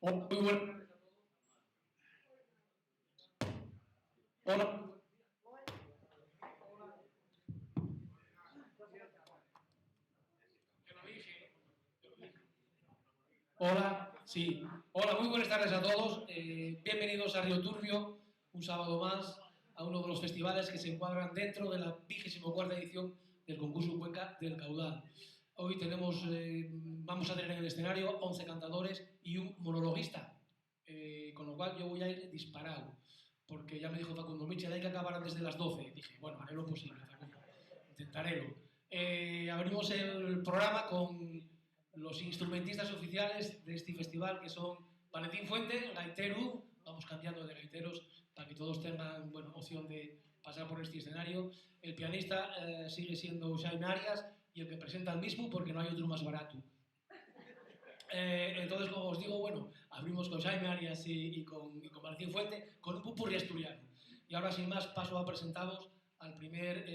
Muy bueno. Hola. Hola, sí. Hola, muy buenas tardes a todos. Bienvenidos a Río Turbio, un sábado más, a uno de los festivales que se encuadran dentro de la 24ª edición del concurso Cuenca del Caudal. Hoy vamos a tener en el escenario 11 cantadores y un monologuista, con lo cual yo voy a ir disparado, porque ya me dijo Facundo Michel, hay que acabar antes de las 12. Dije, bueno, haré lo posible, Facundo, intentaré. Abrimos el programa con los instrumentistas oficiales de este festival, que son Valentín Fuente, gaitero, vamos cambiando de gaiteros para que todos tengan opción de pasar por este escenario. El pianista sigue siendo Jaime Arias y el que presenta el mismo porque no hay otro más barato. Entonces, como os digo, abrimos con Jaime Arias y con Valentín Fuente, con un pupurri asturiano. Y ahora, sin más, paso a presentaros al primer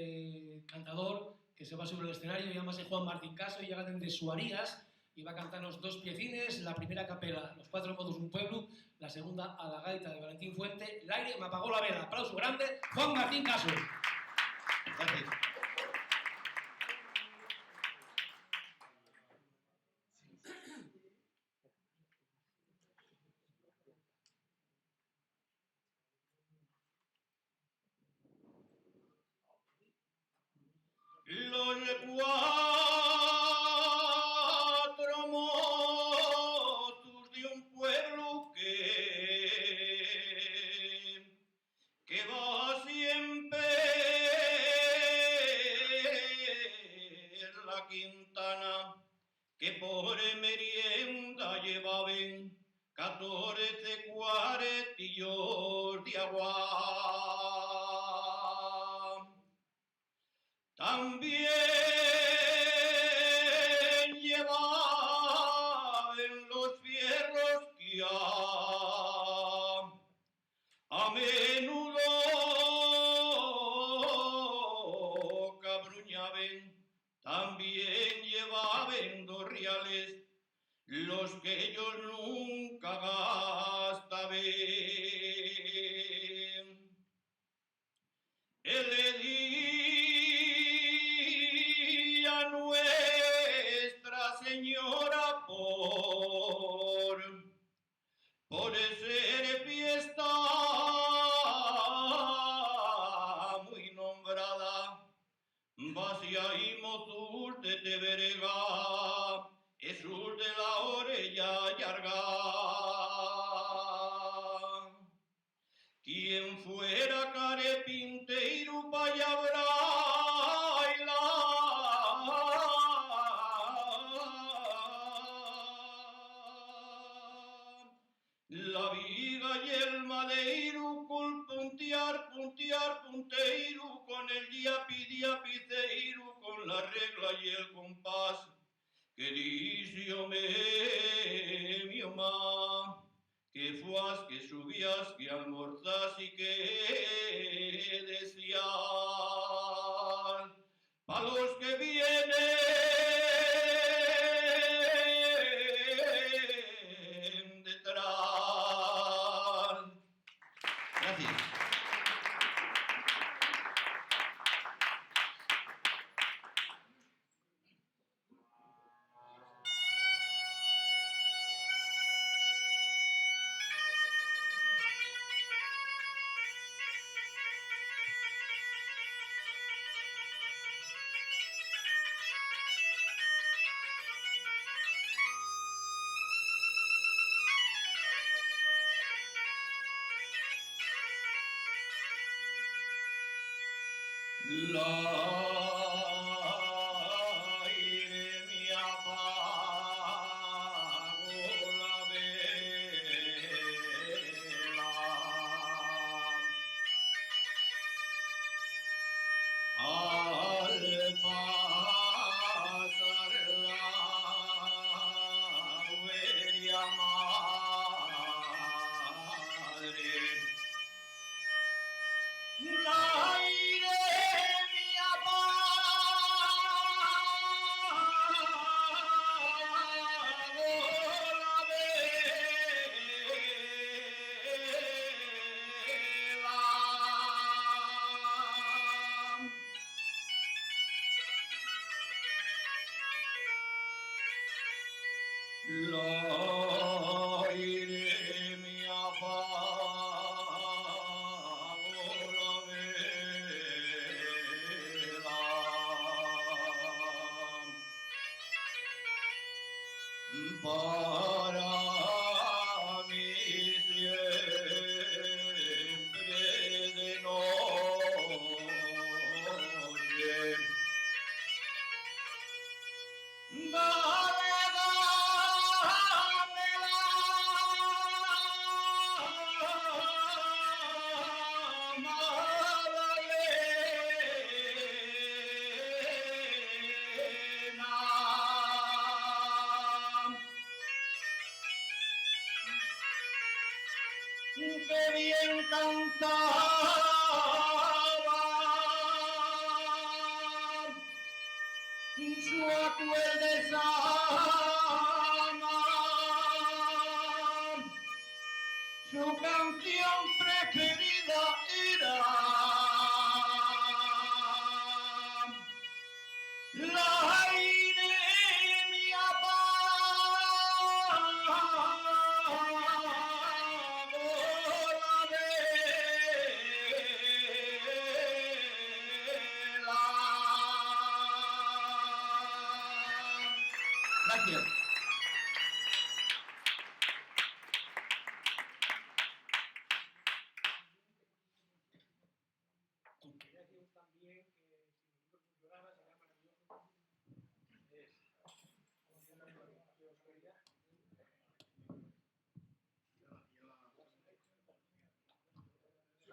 cantador que se va sobre el escenario, llámase Juan Martín Caso y llega desde Suarías y va a cantarnos dos piecines, la primera capela, Los cuatro modos de un pueblo, la segunda a la gaita de Valentín Fuente, El aire me apagó la vela. Aplauso grande, Juan Martín Caso. Gracias. Los cuatro motos de un pueblo que va siempre en la Quintana, que por merienda llevaban 14 cuartillos de agua. También llevaban los fierros que a menudo cabruñaban. También llevaban 2 reales, los que ellos nunca gastaban. El día Nuestra Señora por ser fiesta muy nombrada, vacía y motul de Teverga, Jesús de la orella llarga. Quien fuera carepinteiro pa' la viga y el madeiro, col punteiro, con el diapiceiro, con la regla y el compás, que dice mi mamá, que fuas, que subías, que almorzás y que decías, pa' los que vienen detrás. Gracias. Aire me apagó la vela. Al pasar la huella madre, el aire me apagó l'aire mi apago la vela para mí siempre de noche. Dale, Magdalena, que bien cantaba su acuerde sana, su canción preferida era la aire mi apago la vela. Gracias. Quería deciros también que si vosotros funcionara sería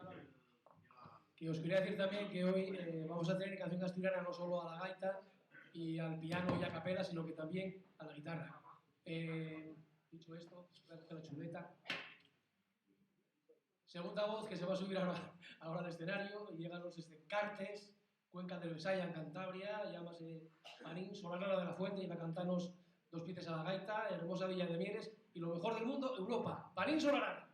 maravilloso. Que os quería decir también que hoy vamos a tener canción asturiana no solo a la gaita y al piano y a capela, sino que también a la guitarra. Dicho esto, espero que la chuleta. Segunda voz que se va a subir ahora al escenario, y llegan los Estencartes, Cuenca del Besaya en Cantabria, llámase Panín Solanara de la Fuente, y va a cantarnos dos piezas a la gaita, hermosa Villa de Mieres y lo mejor del mundo, Europa. Panín Solanara.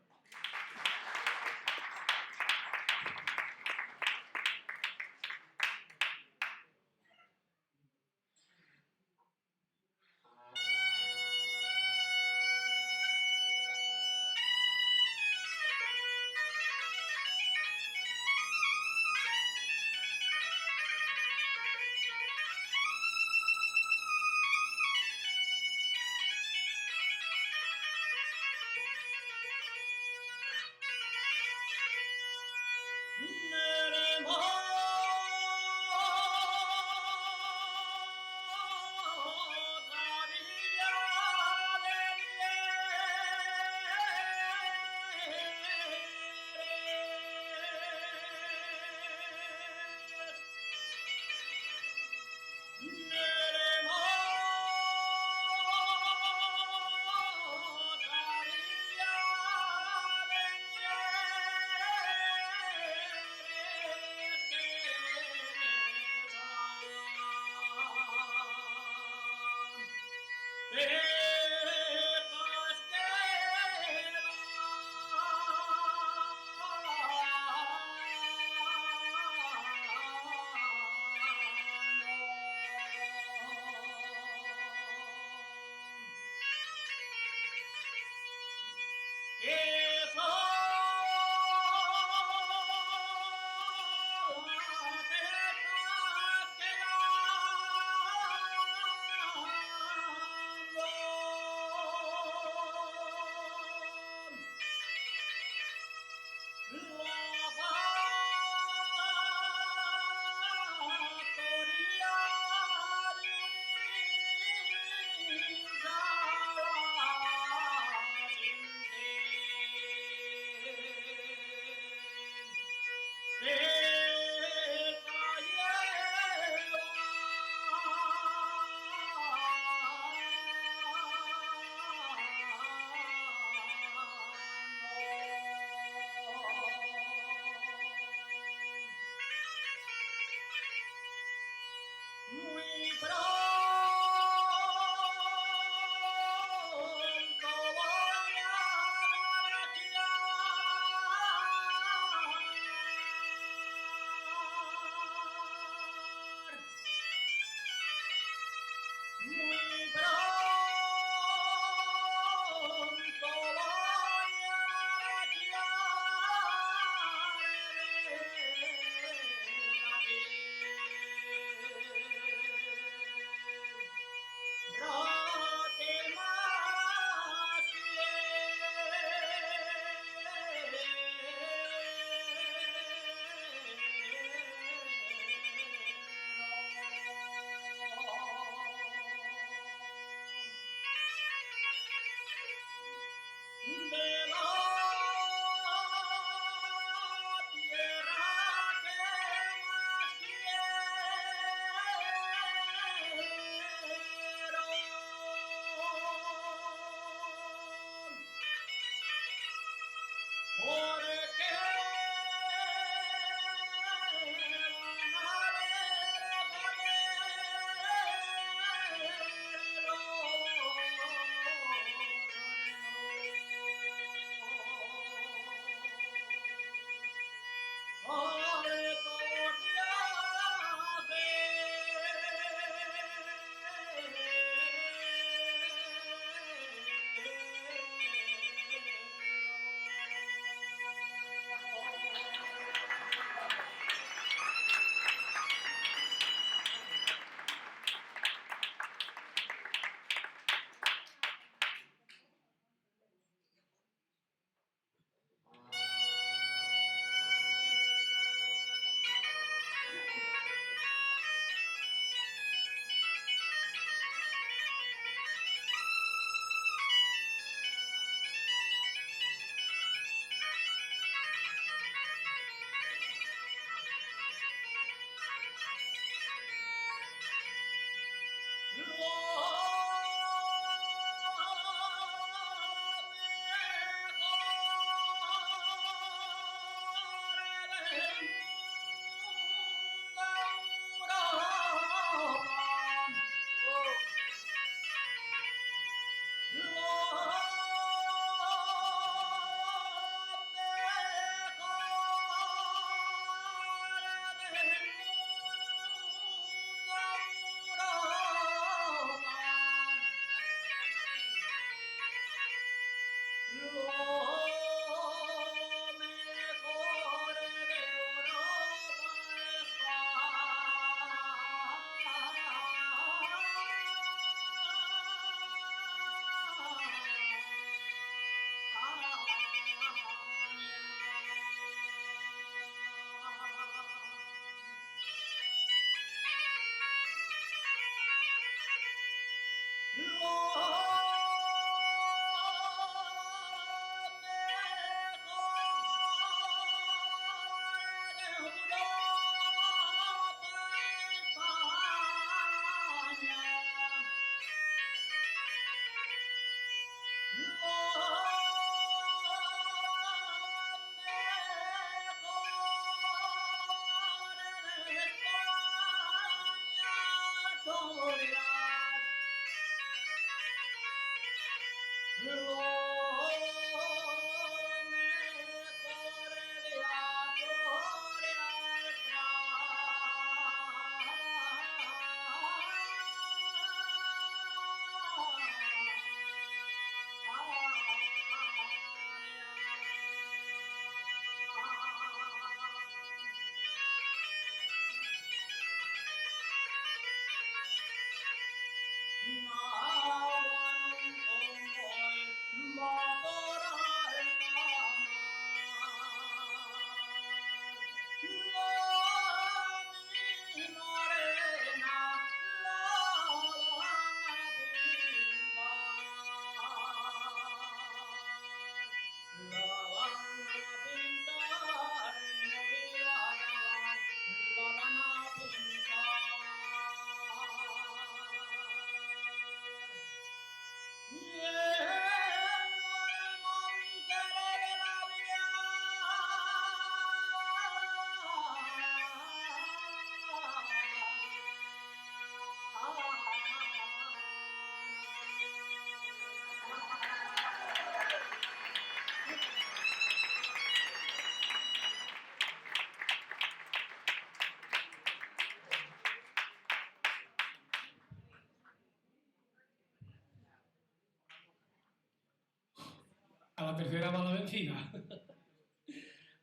A la tercera va la vencida.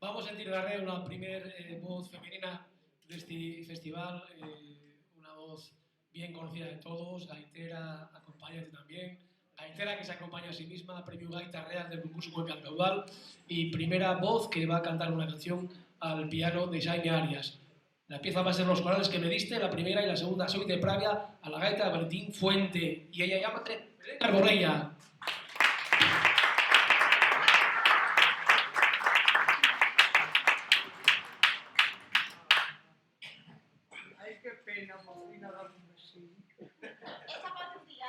Vamos a sentir darrere la primera voz femenina de este festival, una voz bien conocida de todos, gaitera, acompañante también, gaitera que se acompaña a sí misma, premio Gaita Real del concurso Cuenca al Caudal, y primera voz que va a cantar una canción al piano de Jaime Arias. La pieza va a ser Los Corales que me diste, la primera, y la segunda, Soy de Pravia, a la gaita de Valentín Fuente, y ella llámate Belén Arborella. Ay, qué pena, Paulina, darme un besín. Esa partida,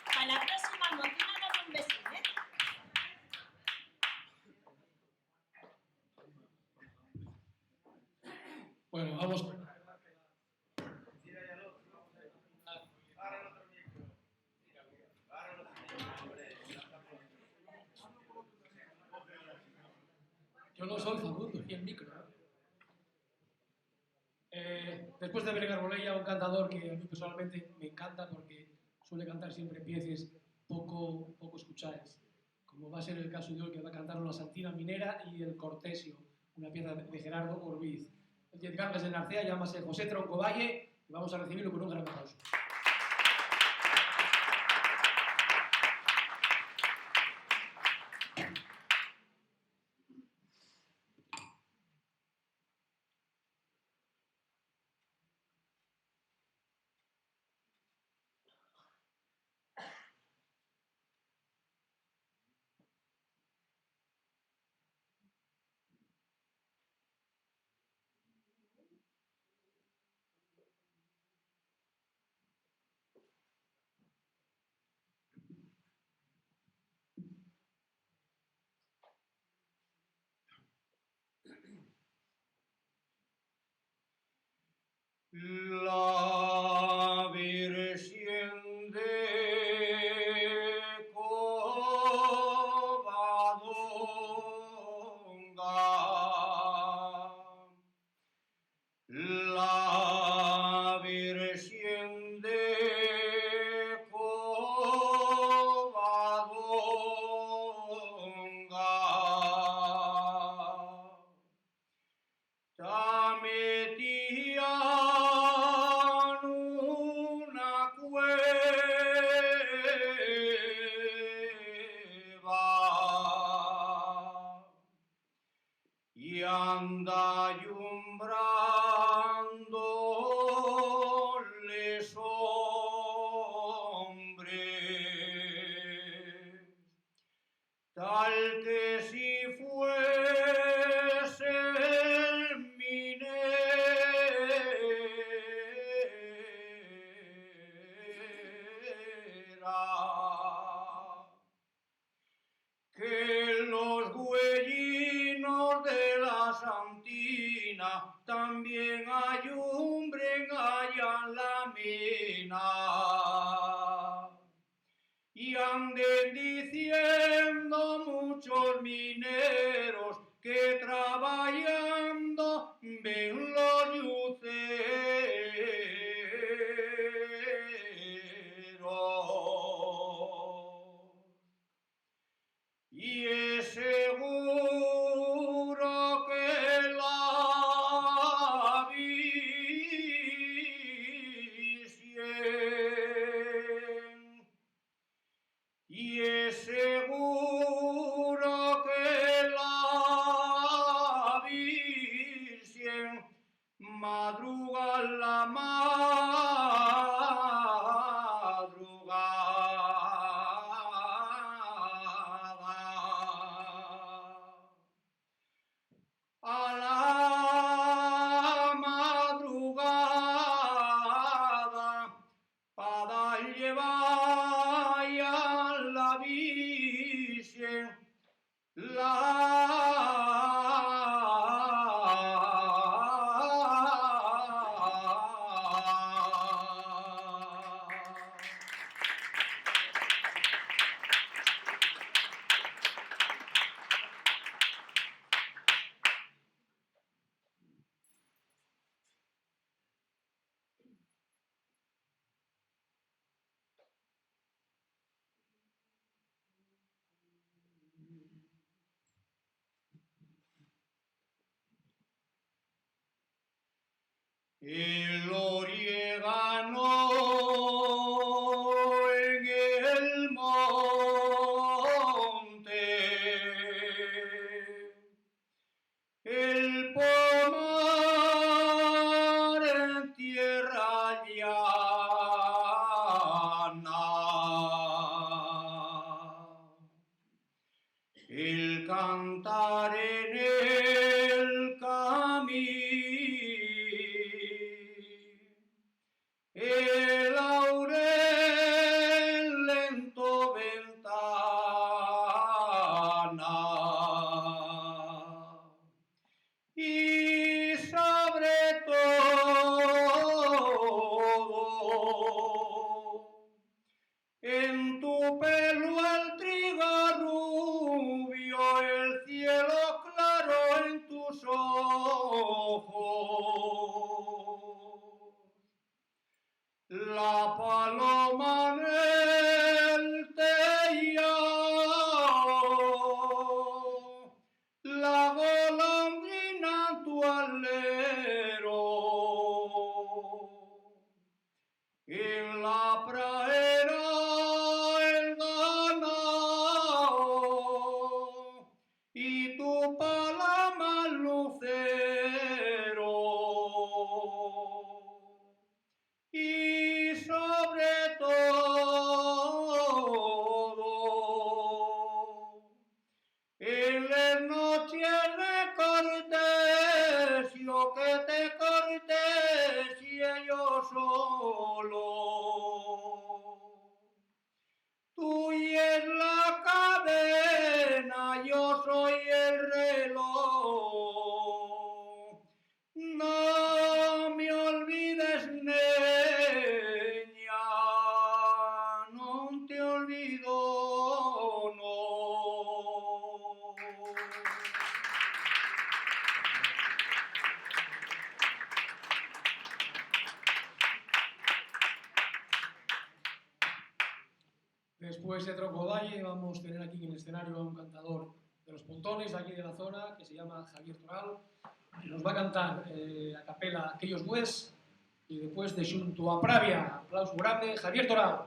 Para la próxima mocina dame un besito, ¿eh? Bueno, vamos. Yo no soy Facundo, y el micro. Después de Belén Arbolella, un cantador que a mí personalmente me encanta porque suele cantar siempre pieces poco escuchadas, como va a ser el caso de hoy, que va a cantar La Santina Minera y El Cortesio, una pieza de Gerardo Orbiz. El Diez Gangas de Narcea, llámase José Tronco Valle, y vamos a recibirlo con un gran aplauso. La Virgen de Covadonga, la Virgen de Covadonga, ta metía una cueva y anda yumbrando les hombres, tal que si fuese el minera, que los güellinos de la Santina también ayumbren allá en la mina y anden diciendo muchos mineros que trabajando ven los yuceros. Y es seguro que la Virgen, y es seguro que la Virgen madruga la a la madrugada para llevar a la Virgen la el oriégano en el monte, el pomar en tierra llana, el cantar en el camino, el laurel lento ventana, y sobre todo en tu pelo el trigo rubio, el cielo claro en tus ojos, la paloma en el tellado, la golondrina en tu alero, en la pradera el ganado y tu paloma el lucero, y sobre todo en las noches de cortesio que te cortesie yo solo. Tuya es la cadena, yo soy el reloj. No me olvides, niña, no te olvido, no. Después de Trocodalle vamos a tener aquí en el escenario a un cantador de los Pontones, de aquí de la zona, que se llama Javier Toral. Nos va a cantar a capela Aquellos Gües y después de Xunto a Pravia. Aplauso grande, Javier Toral.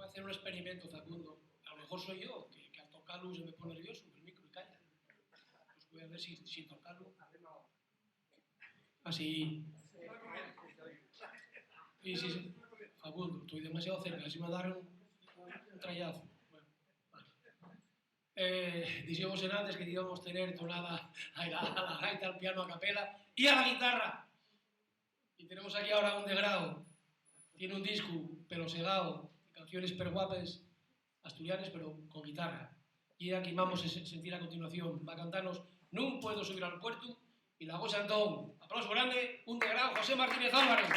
Voy a hacer un experimento, Facundo. A lo mejor soy yo, que al tocarlo se me pone nervioso, el micro y calla. Pues voy a ver si sin tocarlo. Así. Sí. Facundo, estoy demasiado cerca, así me va a dar un trayazo. Bueno, vale. Dijimos antes que íbamos a tener tonada a la gaita, al piano a capela y a la guitarra. Y tenemos aquí ahora un degrado. Tiene un disco pelosegado, canciones per guapas asturianas, pero con guitarra. Y aquí vamos a sentir a continuación. Va a cantarnos No puedo subir al puerto y la voz Antón. Aplauso grande, un degrado, José Martínez Álvarez.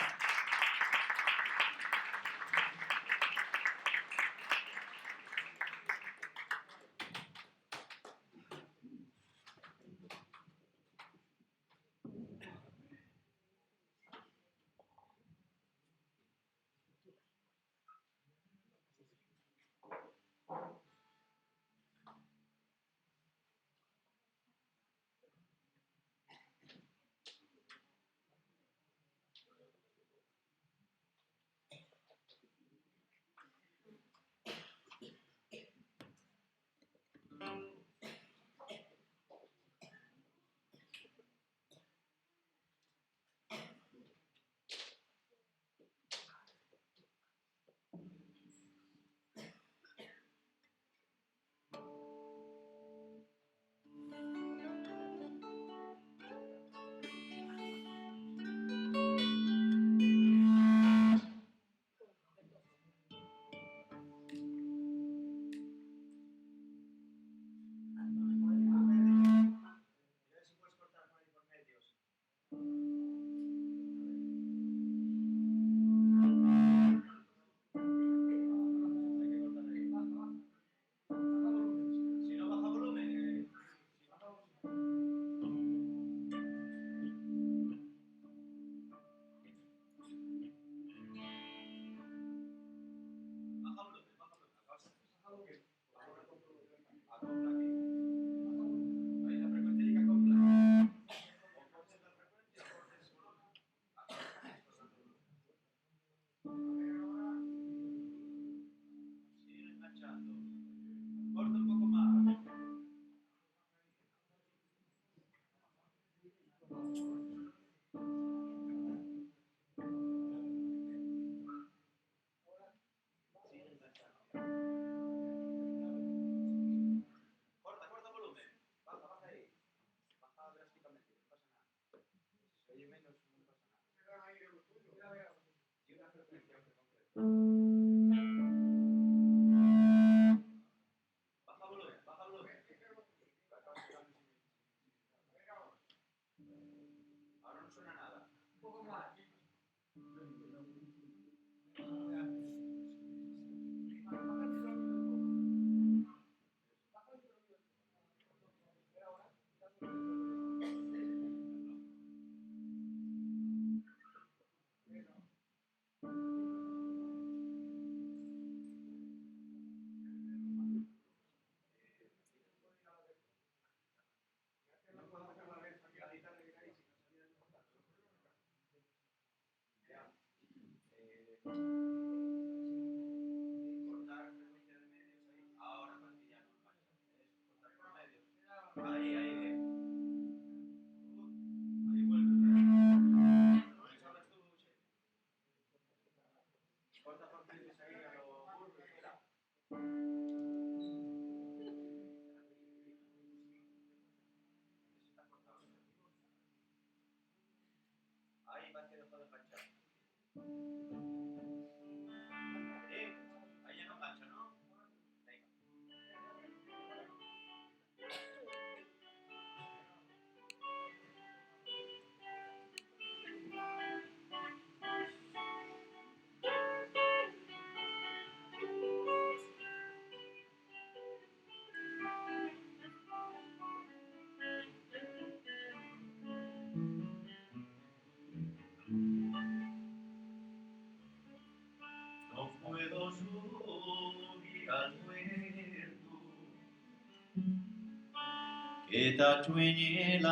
Que tachueñe la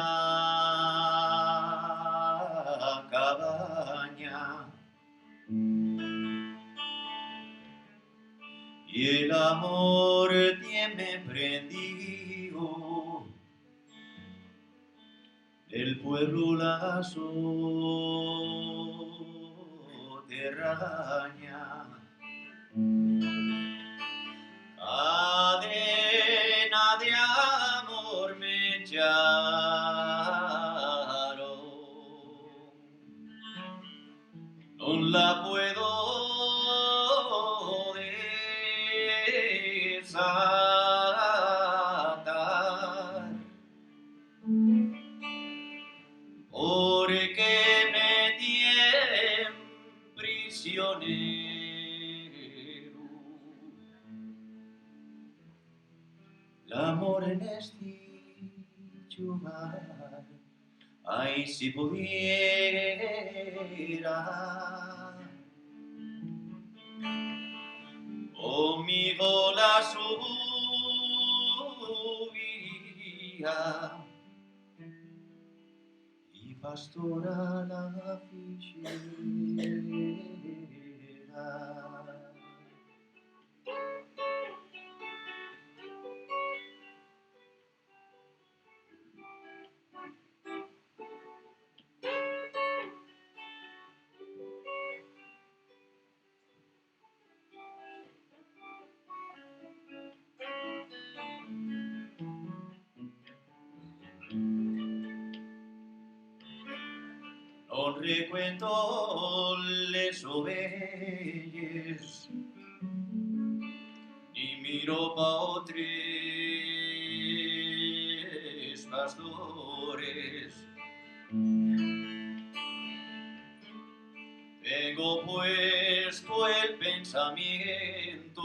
cabaña y el amor tiene prendido del pueblo la soterraña. Cadena de non la puedo desatar, porque me tienen prisionero. L'amore en este lugar, ay, si pudiera, conmigo la subiría y pastora la fichera. Non recuento les ovelles, ni miro pa otres pastores. Tengo puesto el pensamiento,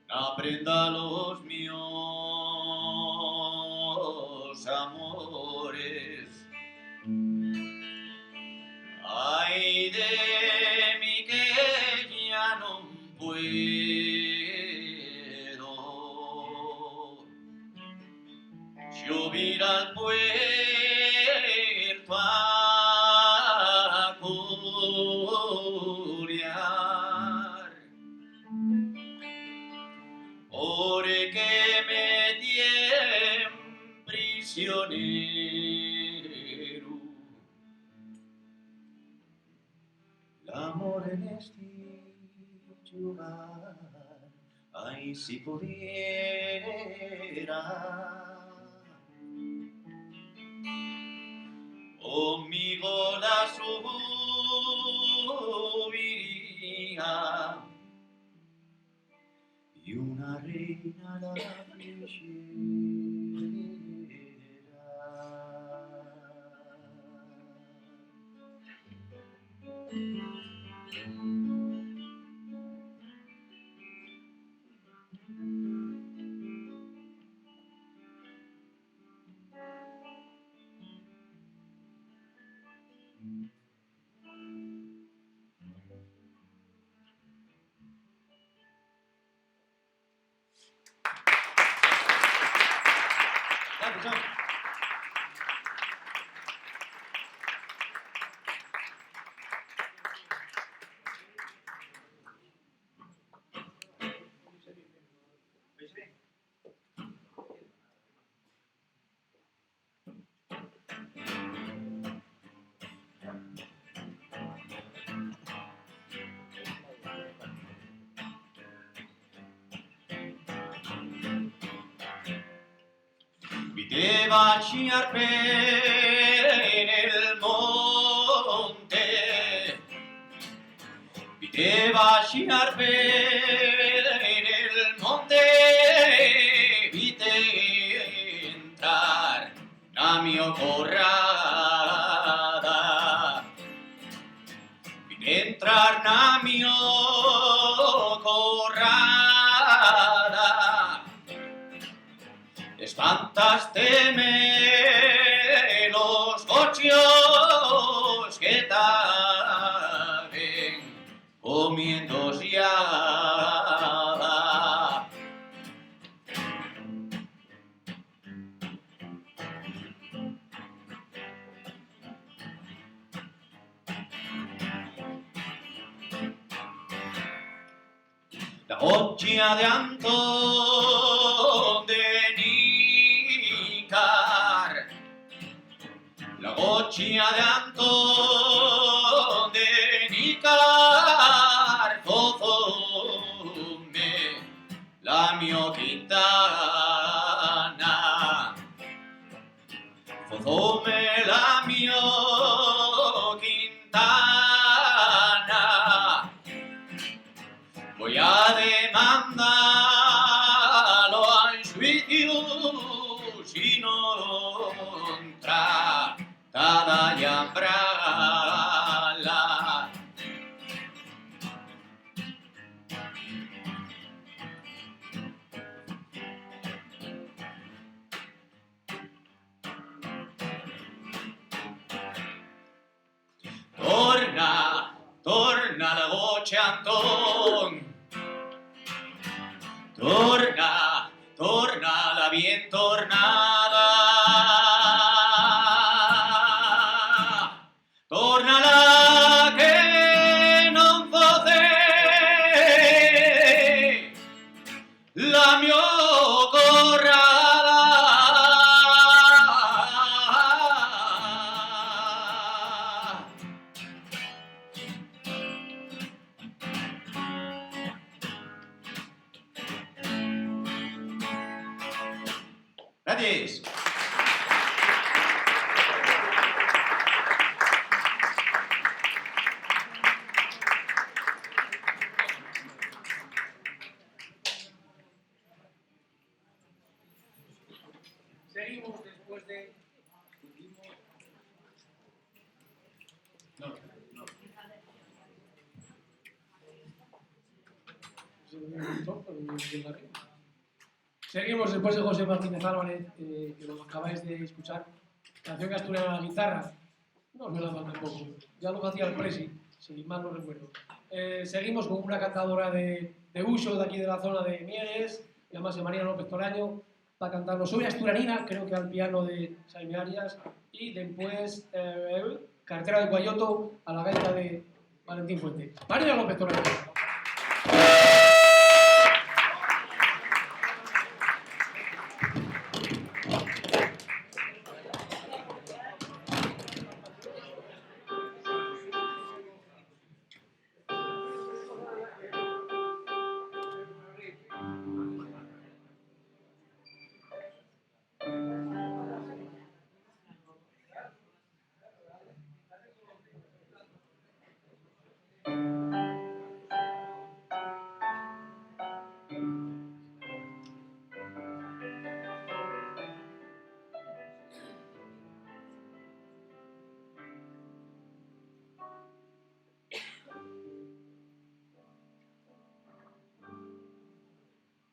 aprenda los míos amores. Ay de mí que ya no puedo subir al puerto a corear, porque me tienen prisionero. L'amore en este lugar, ay, si pudiera, conmigo la subiría y una reina la Te baciar per el monte, te baciar per el monte, vite entrar na mio corrada, vite entrar na mio corrada. Espantaste los gochios que estaban comiendo siada. La goccia de Antón de Nícar, la goccia de Antón de Nícar, fozome la mio quintana, fozoume la mio Quintana. Voy a demandarlo al juicio si no tratada y ambrala. Torna la voce Anton, torna la bien tornada, torna la che non fosse la mia corrada. Gracias. Seguimos después de... No. Seguimos después de José Martínez Álvarez, que lo acabáis de escuchar. Canción asturiana a la guitarra. No me la dan tampoco. Ya lo hacía el Presi, si mal no recuerdo. Seguimos con una cantadora de Uxo, de aquí de la zona de Mieres, llamada María López Toraño, para cantarnos Soy Asturianina, creo que al piano de Jaime Arias, y después Cartera de Guayoto a la gaita de Valentín Fuente. María López Toraño.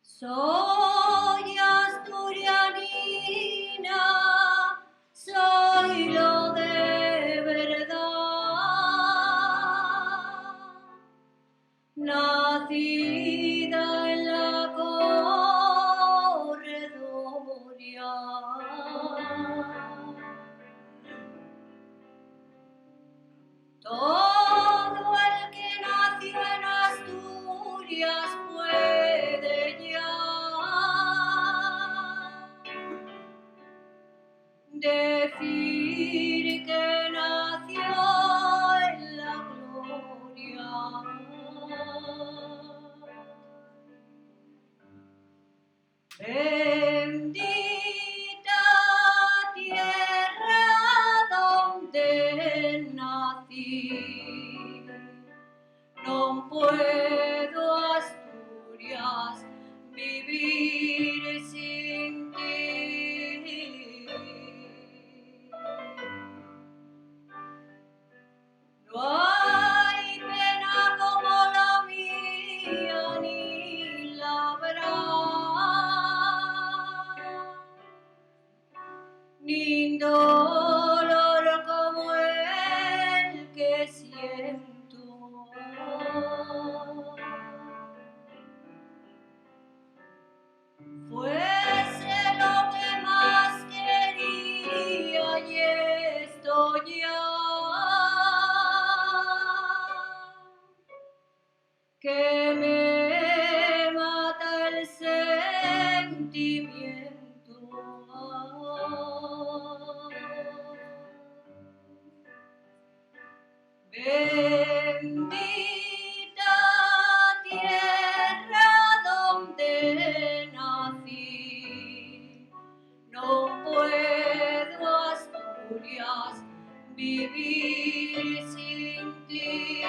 Soy asturianina, soy lo de verdad, nacida en la corredoria. Todo el que nació en Asturias puede ya decir que nació en la gloria. Bendita tierra donde nací, no puedo Asturias vivir sin ti. No hay pena como la mía ni la habrá, ni dolor como el que siento. Fuese lo que más quería y esto ya, que me mata el sentimiento. Bendita tierra donde nací, no puedo Asturias vivir sin ti.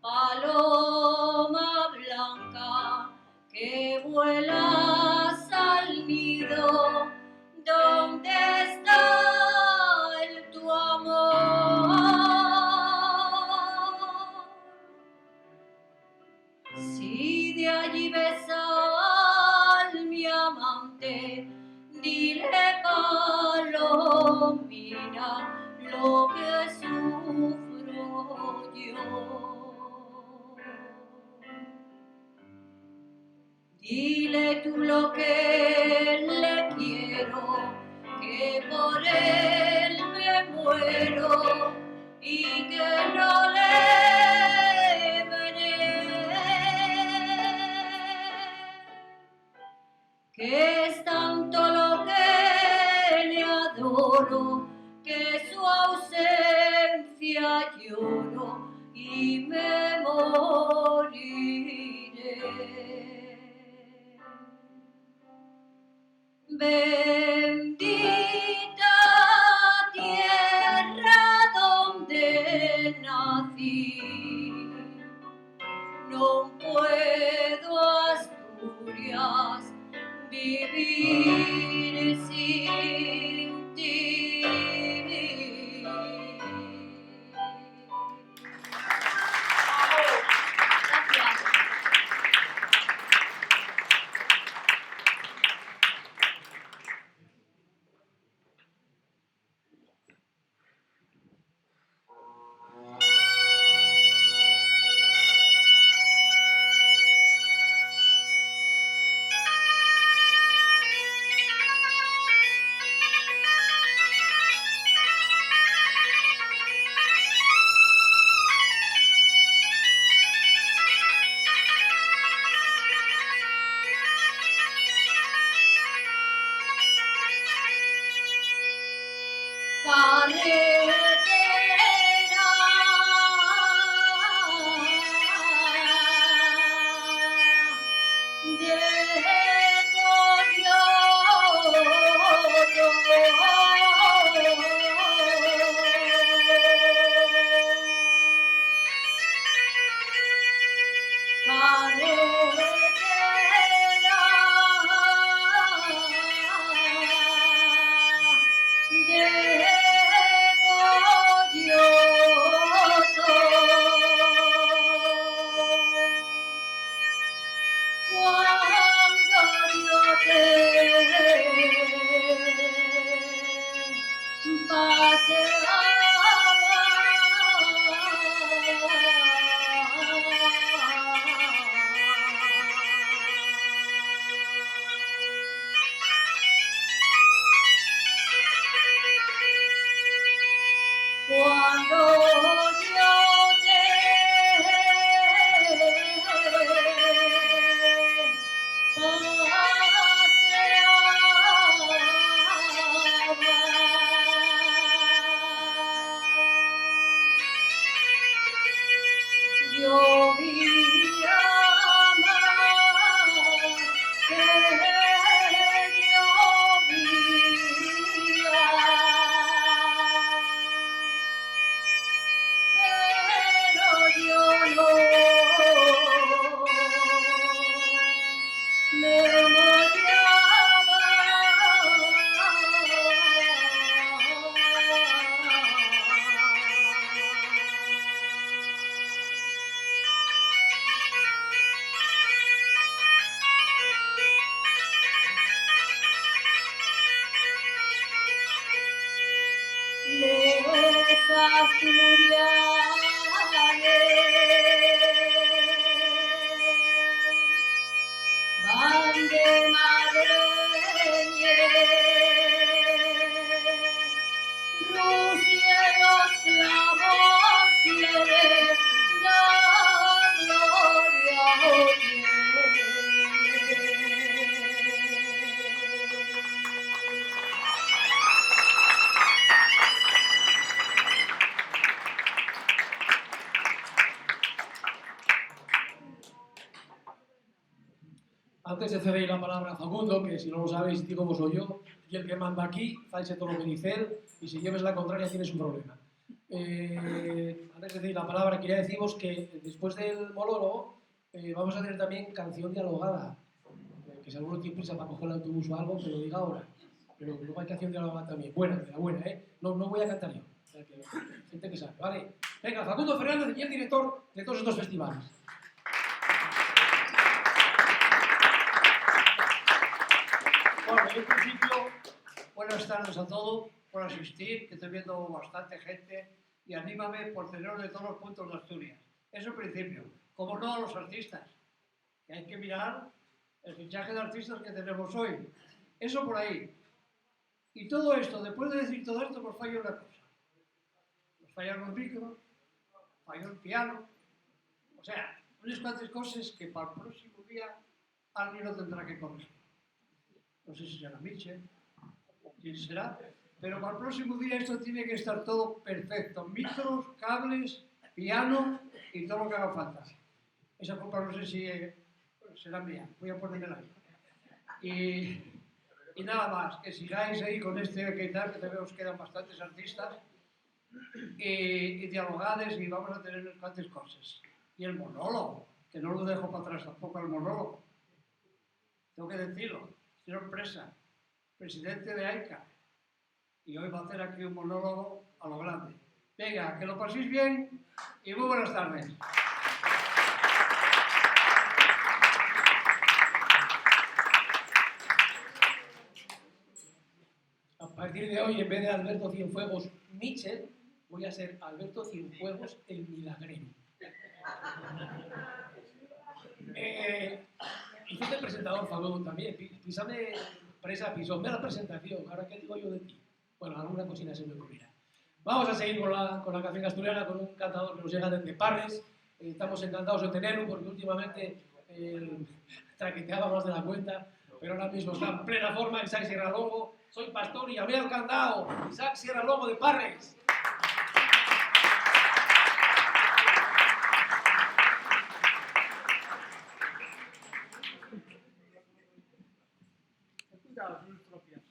Paloma blanca que vuelas al nido, ¿dónde está tu amor? Si de allí ves a mi amante, dile palomina lo que sufro yo. Dile tú lo que le quiero, que por él me muero y que no le veré, que es tanto lo que le adoro, que su ausencia lloro y me moriré. Bendita tierra donde nací, no puedo Asturias vivir sin ti. Gracias. Carretera de cuando yo te llovía más que llovía, pero yo no me mollaba. Les asturianes van de madreñes, Rusia y los clavos le dan gloria Antes de de ceder la palabra a Facundo, que si no lo sabéis, digo como soy yo, y el que manda aquí, faise todo lo que dice él, y si lleves la contraria tienes un problema. Antes de decir la palabra, quería deciros que después del monólogo vamos a tener también canción dialogada, que si alguno tiene prisa para coger el autobús o algo, que lo diga ahora. Pero luego hay canción dialogada también, buena, de la buena, ¿eh? No voy a cantar yo, o sea que gente que sabe, ¿vale? Venga, Facundo Fernández y el director de todos estos festivales. Bueno, en principio, buenas tardes a todos por asistir, que estoy viendo bastante gente y anímame por teneros de todos los puntos de Asturias. Eso en principio, como no a los artistas, que hay que mirar el fichaje de artistas que tenemos hoy. Eso por ahí. Y todo esto, después de decir todo esto, nos falla una cosa. Nos fallan los micros, falla el piano, o sea, unas cuantas cosas que para el próximo día alguien lo tendrá que corregir. No sé si será Michel o quién será, pero para el próximo día esto tiene que estar todo perfecto. Micros, cables, piano y todo lo que haga falta. Esa culpa no sé si será mía, voy a ponérmela ahí. Y nada más, que sigáis ahí con este que tal, que también os quedan bastantes artistas, y dialogades y vamos a tener unas cuantas cosas. Y el monólogo, que no lo dejo para atrás tampoco el monólogo. Tengo que decirlo. Señor Presa, presidente de AICA, y hoy va a hacer aquí un monólogo a lo grande. Venga, que lo paséis bien y muy buenas tardes. A partir de hoy, en vez de Alberto Cienfuegos Michel, voy a ser Alberto Cienfuegos el Milagrero. Hiciste el presentador, Facundo, también. Písame, Presa, pisóme la presentación. Ahora, ¿qué digo yo de ti? Bueno, alguna cocina se me ocurrirá. Vamos a seguir con la canción asturiana, con un cantador que nos llega desde Parres. Estamos encantados de tenerlo porque últimamente traqueteaba más de la cuenta, pero ahora mismo está en plena forma. Isaac Sierra Longo. Soy pastor y llamé al candado. Isaac Sierra Longo de Parres. Cuidado, no estropeas.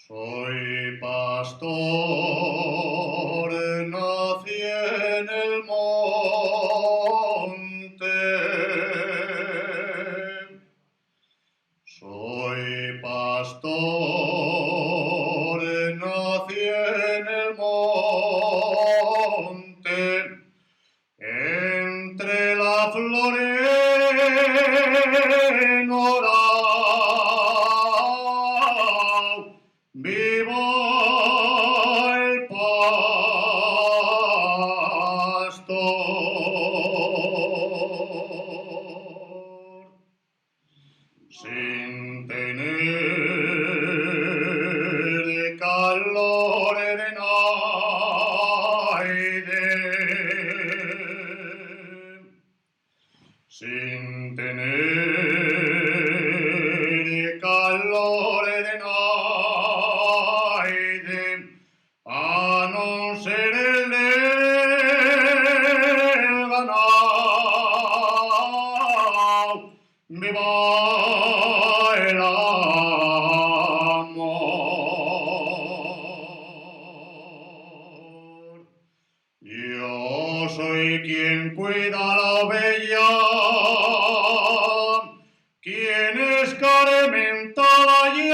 Soy pastor, nací en el monte. Soy pastor, nací en el monte, entre la florenora. Viva el pastor, sin tener calor de naide, sin tener calor de naide. A no ser el del ganado, viva el amor. Yo soy quien cuida la oveja, quien escarmenta la llana,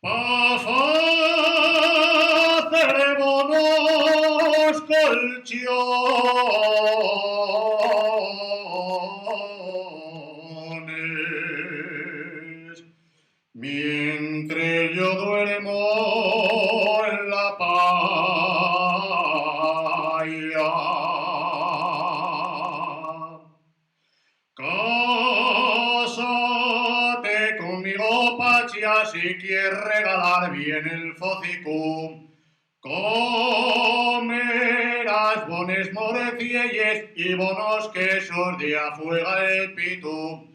pa' facer bonos colchones, mientras yo duermo en la paya. Cásate con conmigo, Pachia, si quieres regalar bien el focicum. Comerás bones morecielles y bonos quesos de afuera el pitu.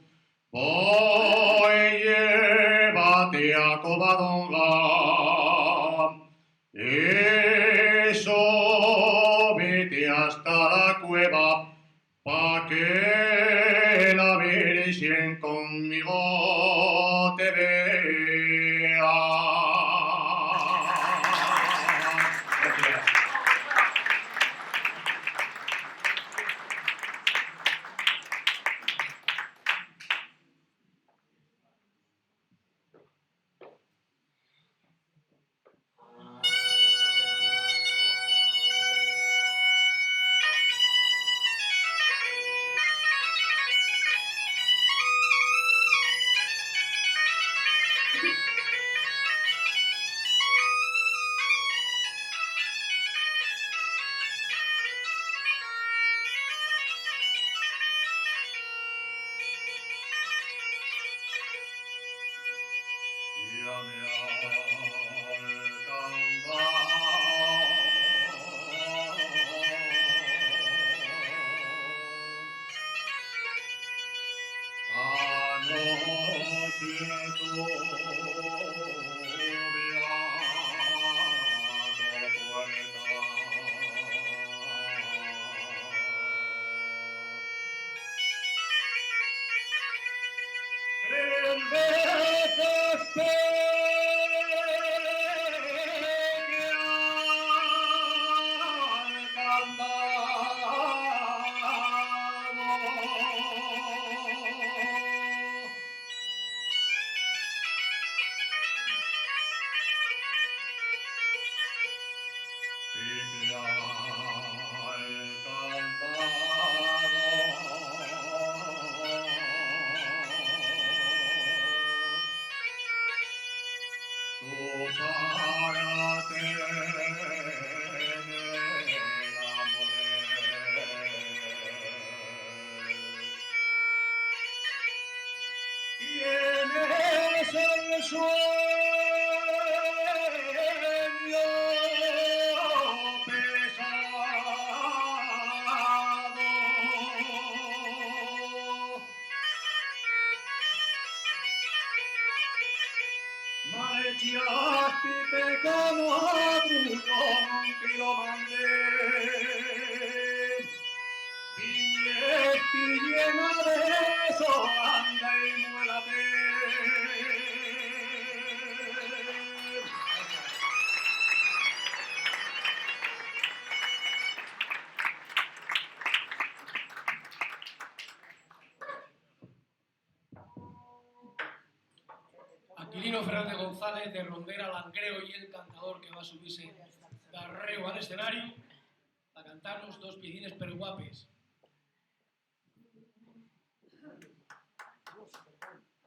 Voy, llévate a Covadonga. Eso, vete hasta la cueva, pa' que la Virgen conmigo te vea. Gracias. Marciaste como Bruno, te lo mandé. Viñesti llena de eso, anda y muélate. Aquilino Fernández González de Rondera Langreo y el cantador que va a subirse de arreo al escenario a cantarnos dos piedines perguapes.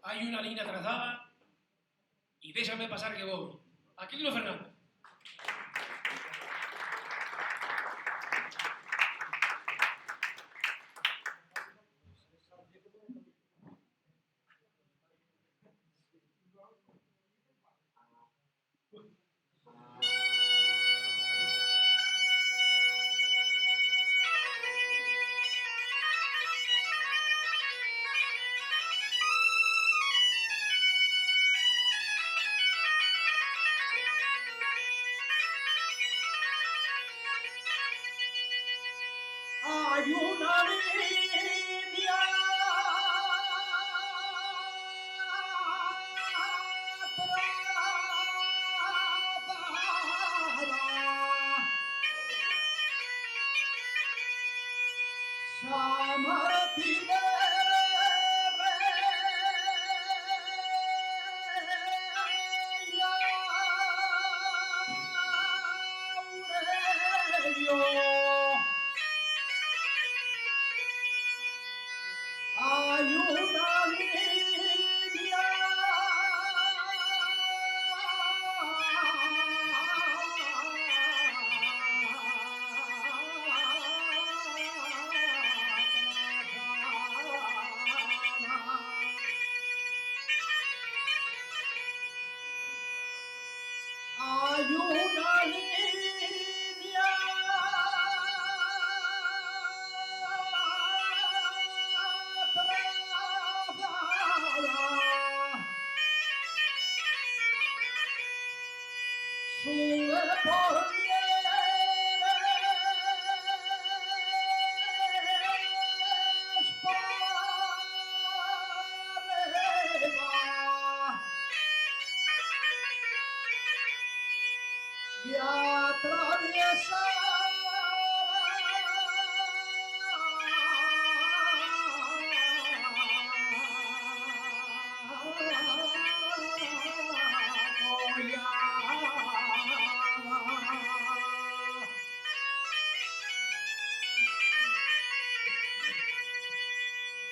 Hay una línea trazada y déjame pasar que voy. Aquilino Fernández. Hay una línea trazada. San Martín de Aurelio. Hay una línea trazada. hay una línea trazada, sube por y atraviesa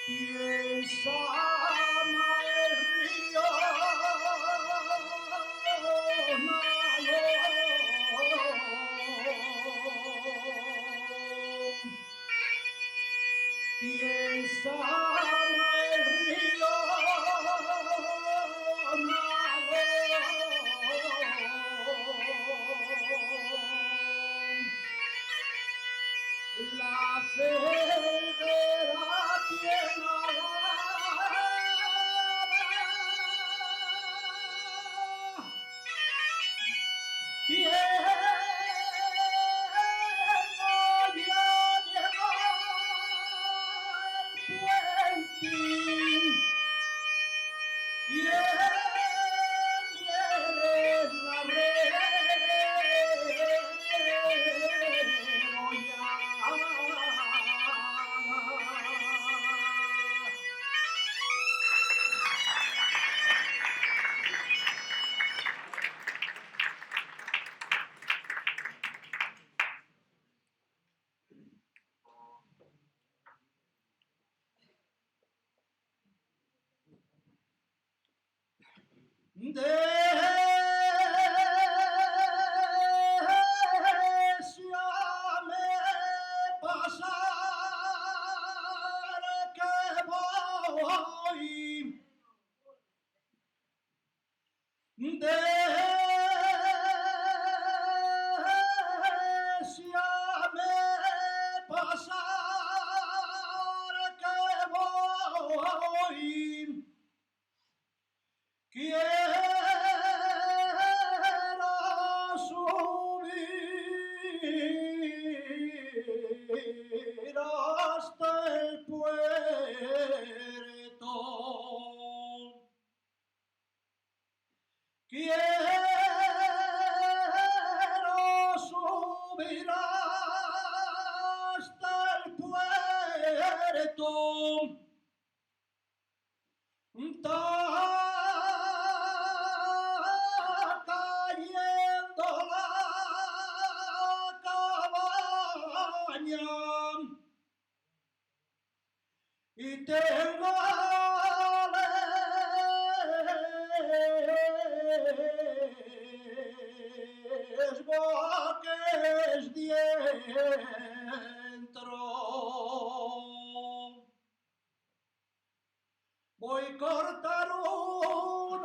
piensa el río piensa el río la ceguera tiene y es la Déjame pasar que voy. Déjame pasar que voy. Quiero subir hasta el puerto. Quiero subir hasta el puerto. Cayendo la cabaña y tengo les boques dentro. Voy a cortar unos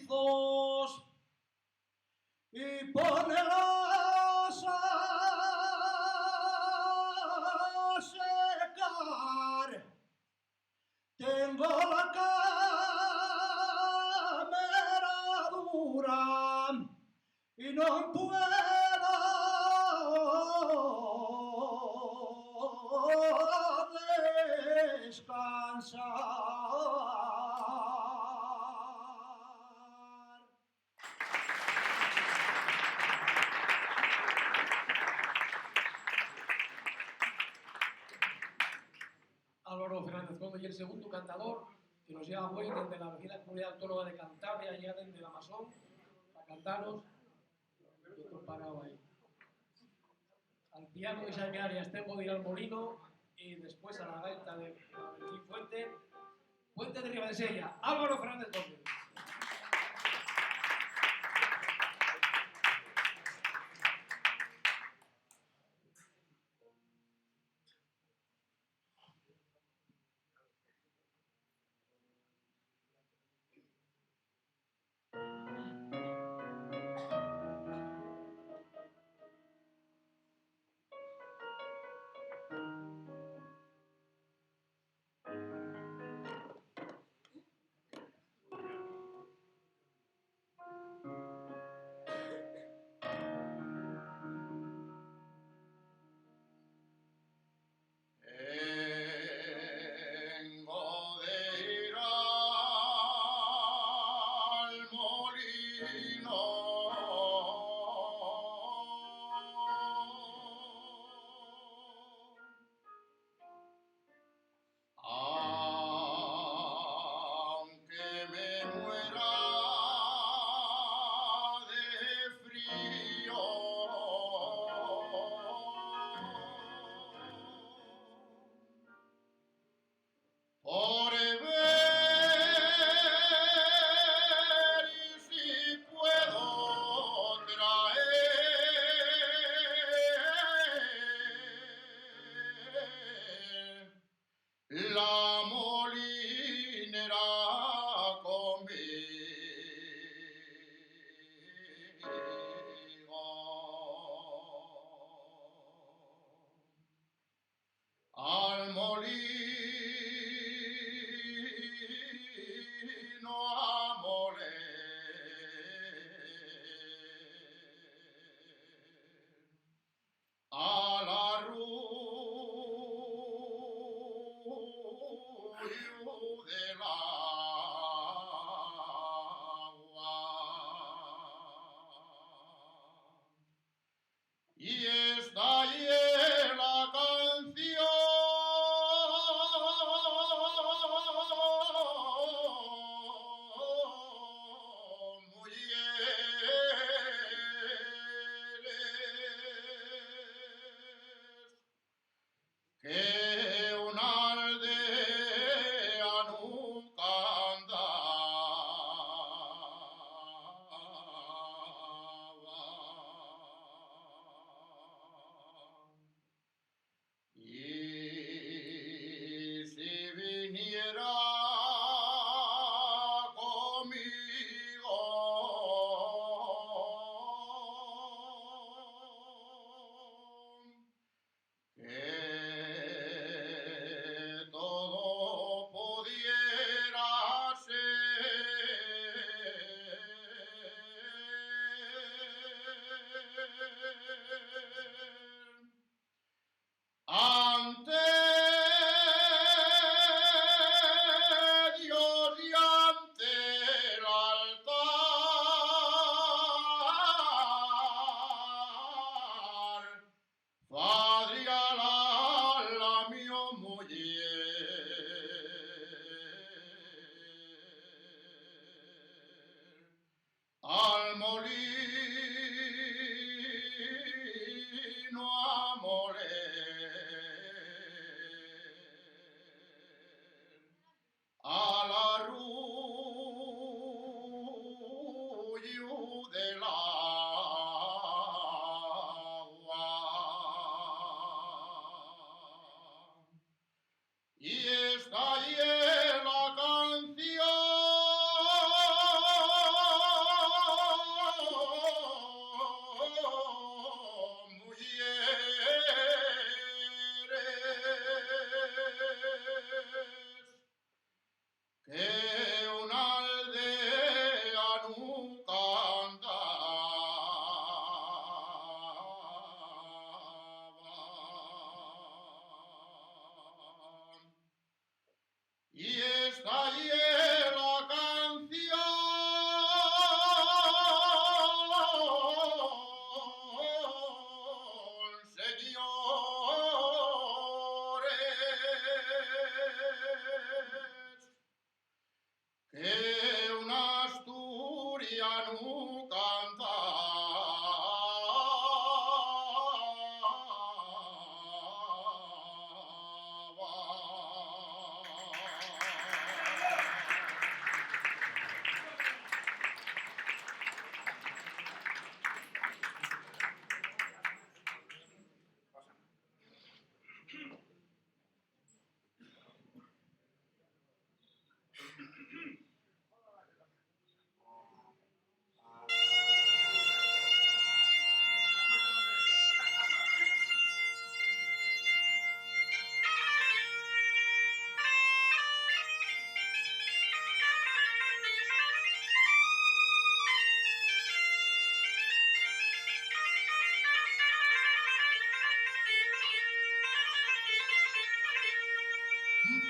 barbizos y ponerlos a secar. Tengo la cámara dura y no puedo descansar. Álvaro Fernández Gómez y el segundo cantador que nos lleva hoy desde la vecina comunidad autónoma de Cantabria, ya desde el Amazon, a cantarnos y otro parado ahí. Al piano de Jaime Arias, Tempo de ir al molino y después a la gaita de Fuente, Puente de Ribadesella, Álvaro Fernández Gómez. que una aldea nunca andaba. Y esta es la canción, señores, que una asturiano cantaba.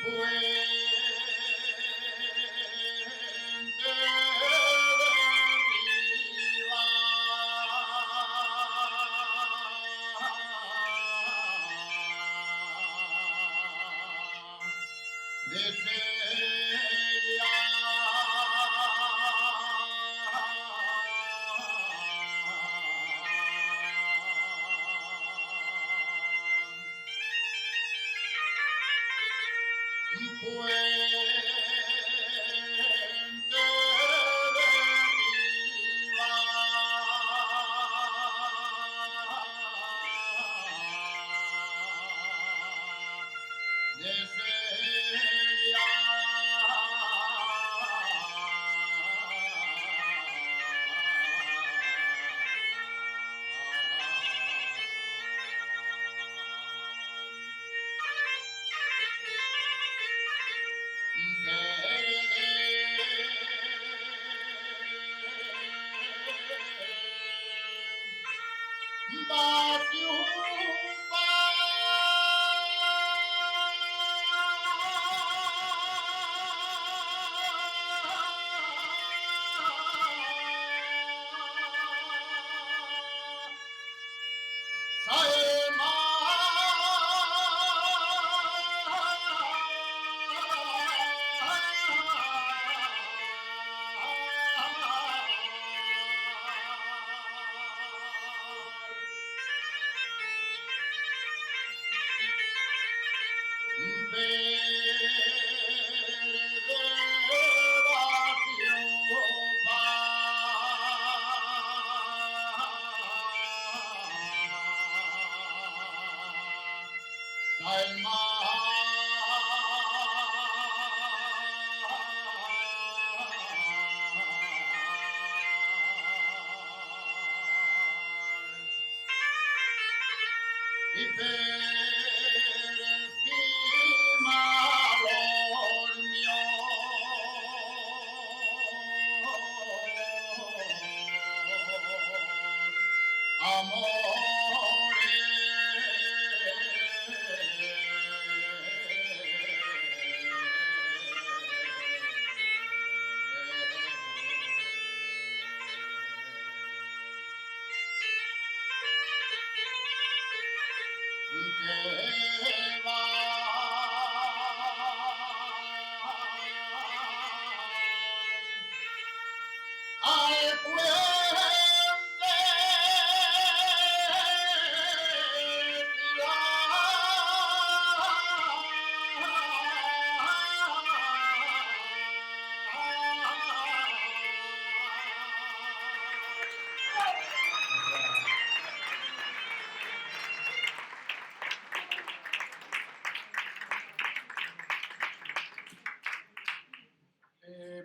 Puente derriba de Puente derriba de y per encima dormió que va al puente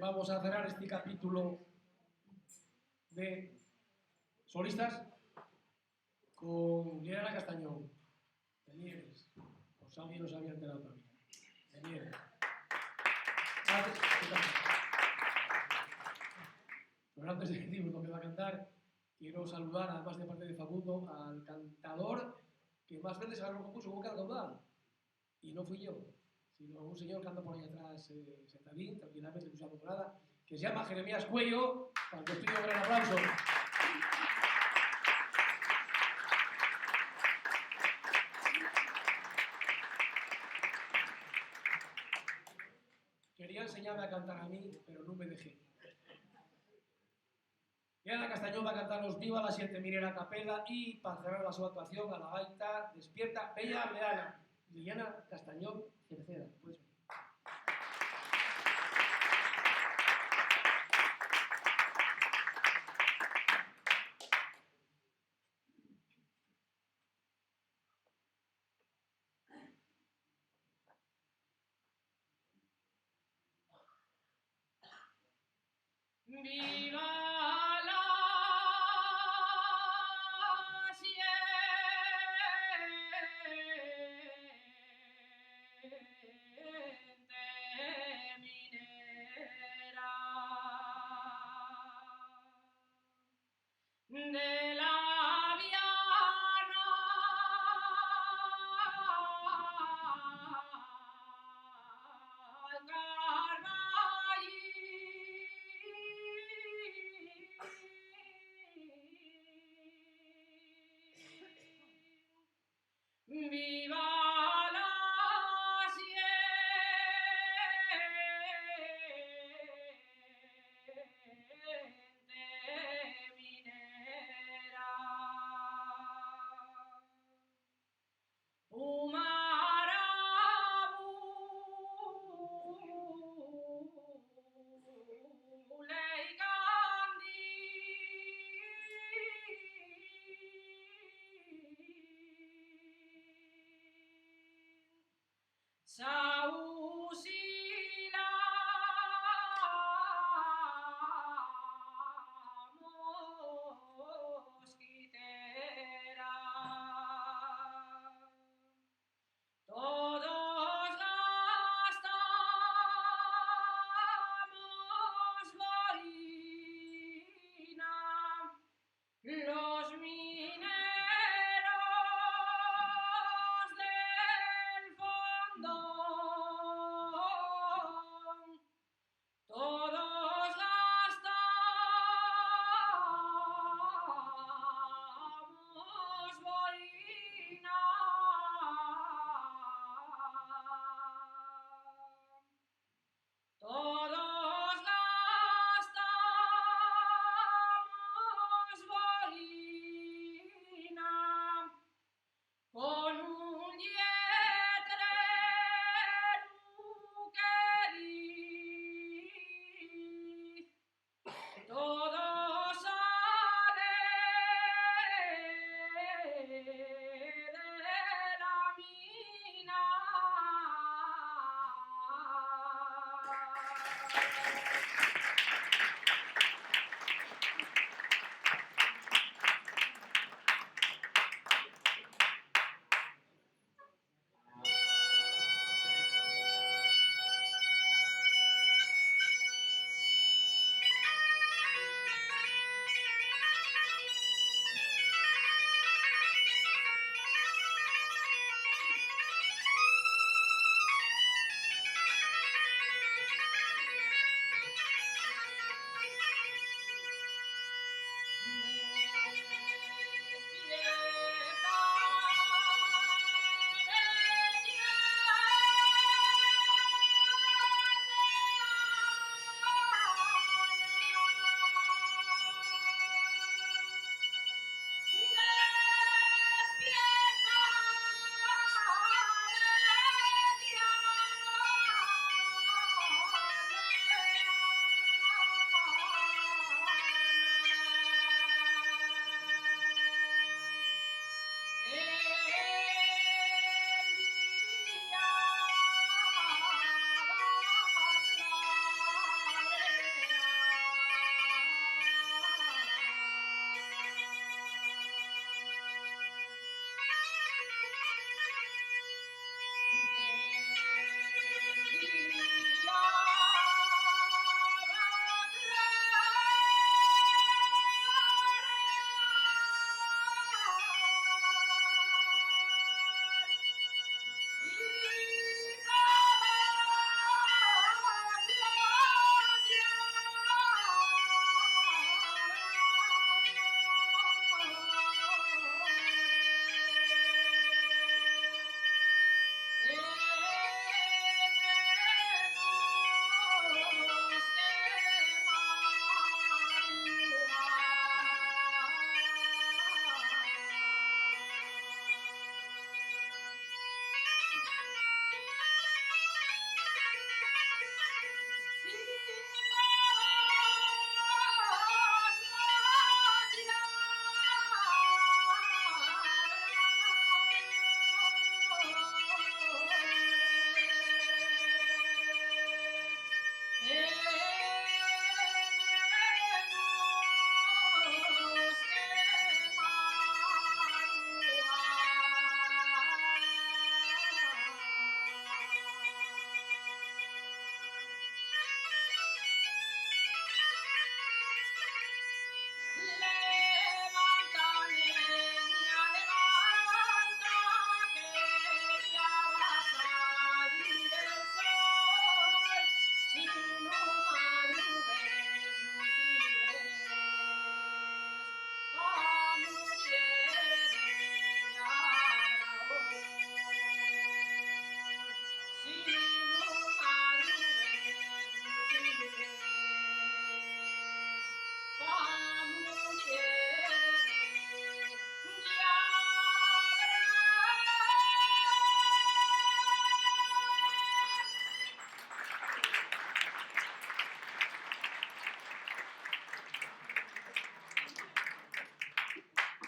Vamos a cerrar este capítulo de solistas con Liliana Castañón, de Nieves. Os alguien nos había enterado todavía. De Nieves. Pero antes de decir lo que va a cantar, quiero saludar, además de parte de Facundo, al cantador que más veces ganó el concurso Boca al Caudal. Y no fui yo, sino un señor que anda por ahí atrás, sentadín, tranquilamente, sin usar nada, que se llama Jeremías Cuello, para que os pido un gran aplauso. Quería enseñarme a cantar a mí, pero no me dejé. Y Ana Castañón va a cantarnos Viva la Siete Minera a capela y, para cerrar la su actuación, a la gaita, Despierta, Bella Leana. Liliana Castañón Cerceda. Pues, Viva la siente minera de la Viva la siente minera. Umarabu leigandi Sausila mosquitera. Todos gastamos boina, los mineros del fondo. Todos gastamos boina. Todos gastamos boina con un letrero que dice todo sale de la mina.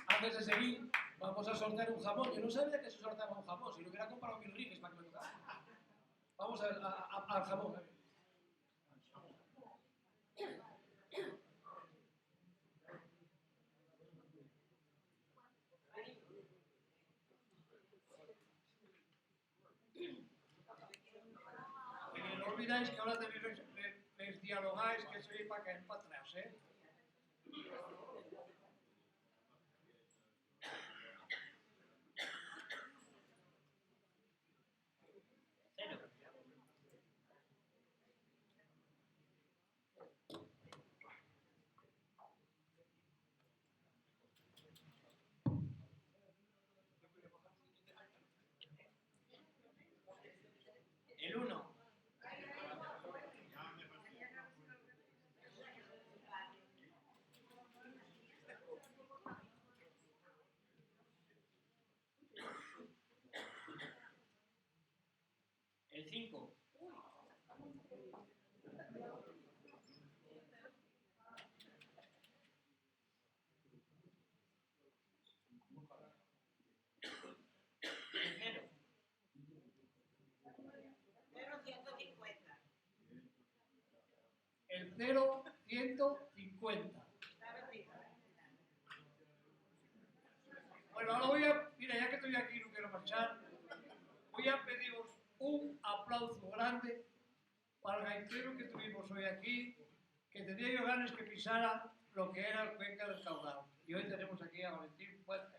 Antes de seguir, vamos a sortear un jamón. Yo no sabía que se sorteaba un jamón, si no hubiera comprado 1000 rifles para que me tocara. Vamos al jamón. No olvidáis que ahora también les dialogáis, que soy para caer para atrás, ¿eh? El 1. El 5. El 0. 0,150. El 0, 150. Bueno, ahora voy a, mira, ya que estoy aquí, no quiero marchar, voy a pediros un aplauso grande para el gaitero que tuvimos hoy aquí, que tenía yo ganas que pisara lo que era el Cuenca del Caudal. Y hoy tenemos aquí a Valentín Fuentes.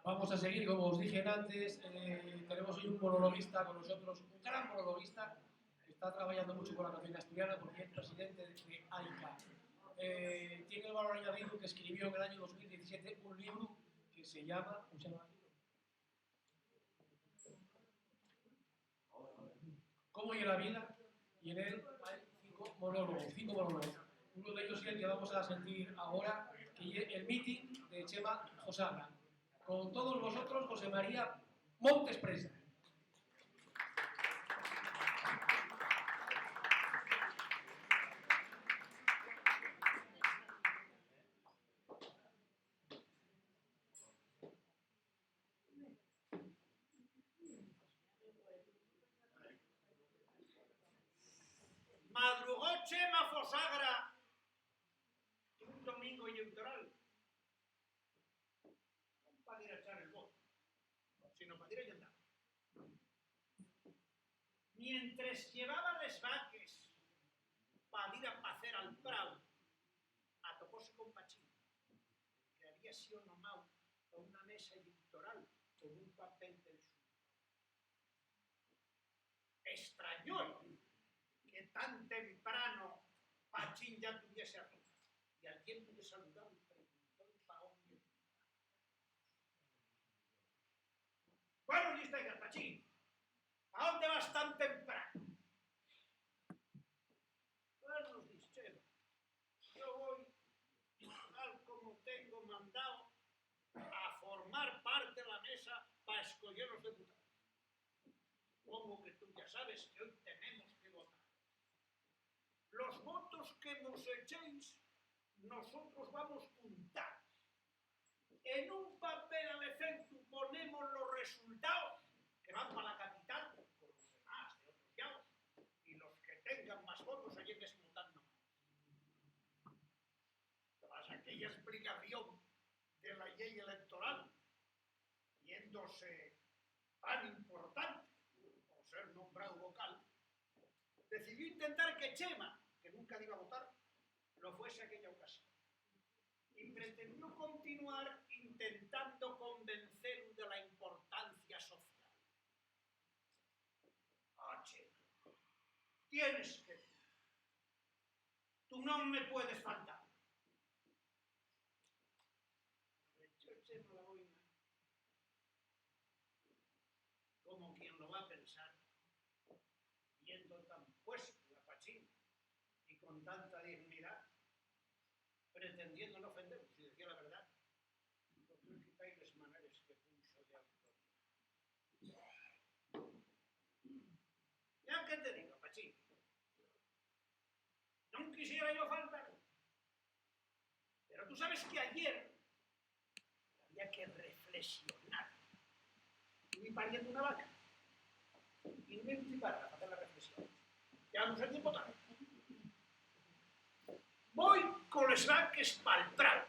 Vamos a seguir, como os dije antes, tenemos hoy un monologuista con nosotros, un gran monologuista, que está trabajando mucho con la canción asturiana porque es presidente de AICA. Tiene el valor añadido que escribió en el año 2017 un libro que se llama, ¿cómo se llama? ¿Cómo llega la vida? Y en él hay 5 monólogos. Uno de ellos es el que vamos a sentir ahora, que es el meeting de Chema Josabra. Con todos vosotros, José María Montes Presa. Madrugó Chema Fosagra un domingo electoral. No para ir a echar el voto, sino para ir a llentar. Mientras llevaba les vaques para ir a pacer al prau, atopóse con Pachín, que había sido nomado a una mesa electoral con un papel del sur. Extrañó que tan temprano Pachín ya tuviese a todos. Y al tiempo de saludar preguntó para dónde. Buenos días, Pachín. ¿A dónde vas tan temprano? Buenos días, Chema. Yo voy, tal como tengo mandado, a formar parte de la mesa para escoger los diputados. Como que tú ya sabes que hoy tenemos que votar. Los votos que nos echéis nosotros vamos juntar. En un papel al efecto ponemos los resultados que van para la capital con los demás de otros llanos. Y los que tengan más votos allí desmutando más. Tras aquella explicación de la ley electoral, viéndose tan importante por ser nombrado vocal, decidió intentar que Chema, que nunca iba a votar, lo fuese aquella ocasión. Y pretendió continuar intentando convencer de la importancia social. Ah, Chema, tienes que ir. Tú no me puedes faltar. Echó Chema la boina, como quien lo va a pensar, viendo tan puesto a Pachín y con tanta dignidad, pretendiendo no ofender, si decía la verdad, porque no quitáis las maneras que puso de autoridad. Ya que te digo, Pachín, no quisiera yo faltar, pero tú sabes que ayer había que reflexionar. Y pariendo una vaca. Y no me para hacer la reflexión. Ya no sé tiempo tarde. Voy con los vaques pa'l prado.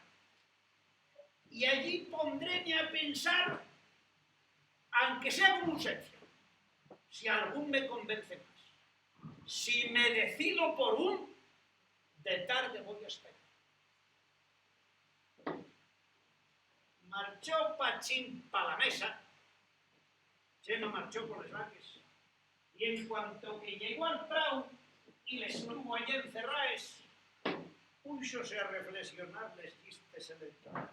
Y allí pondréme a pensar, aunque sea con ausencia, si algún me convence más. Si me decido por un, de tarde voy a esperar. Marchó Pachín pa' la mesa. Chema marchó con los vaques. Y en cuanto que llegó al prado y les tuvo allí encerraes, púsose a reflexionar les chistes electorales.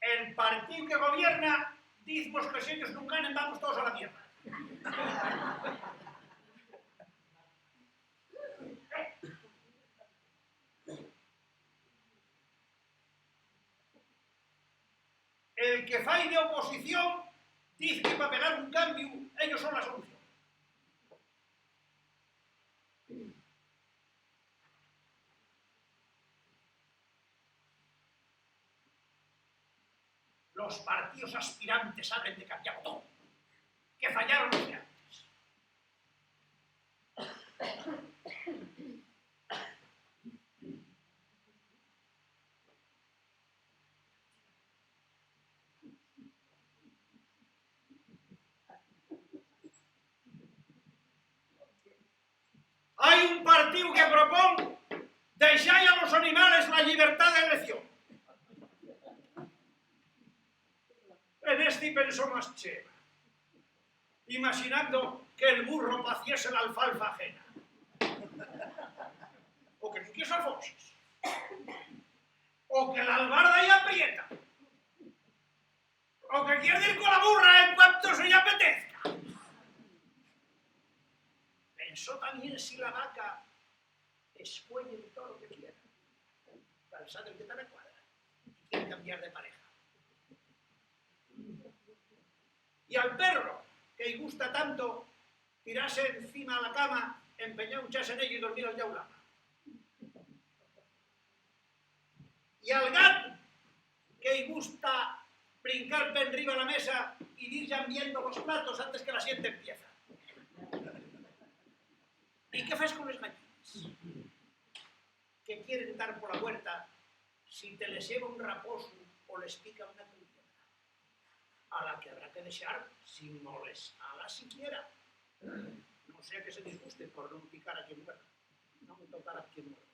El partido que gobierna dice que si ellos no ganen vamos todos a la mierda. El que fai de oposición dice que para pegar un cambio ellos son la solución. Los partidos aspirantes hablen de cambiar todo, que fallaron los de antes. Hay un partido que propone dejar a los animales la libertad de elección. En este pensó más Chema, imaginando que el burro paciese la alfalfa ajena. O que no quiere alfonses. O que la albarda ya aprieta. O que quiere ir con la burra en cuanto se le apetezca. Pensó también si la vaca escuelle todo lo que quiera. Pensad en que te recuadra y quiere cambiar de pareja. Y al perro, que le gusta tanto tirarse encima de la cama, empeñar un chas en ello y dormir al jaula. Y al gato, que le gusta brincar per arriba a la mesa y ir llambiendo los platos antes que la siente empieza. ¿Y qué fas con los gallinas? Que quieren dar por la huerta si te les lleva un raposo o les pica una trulla. A la que habrá que desear si no les haga siquiera. No sea que se disguste por no picar a quien muera. No me tocará a quien muera.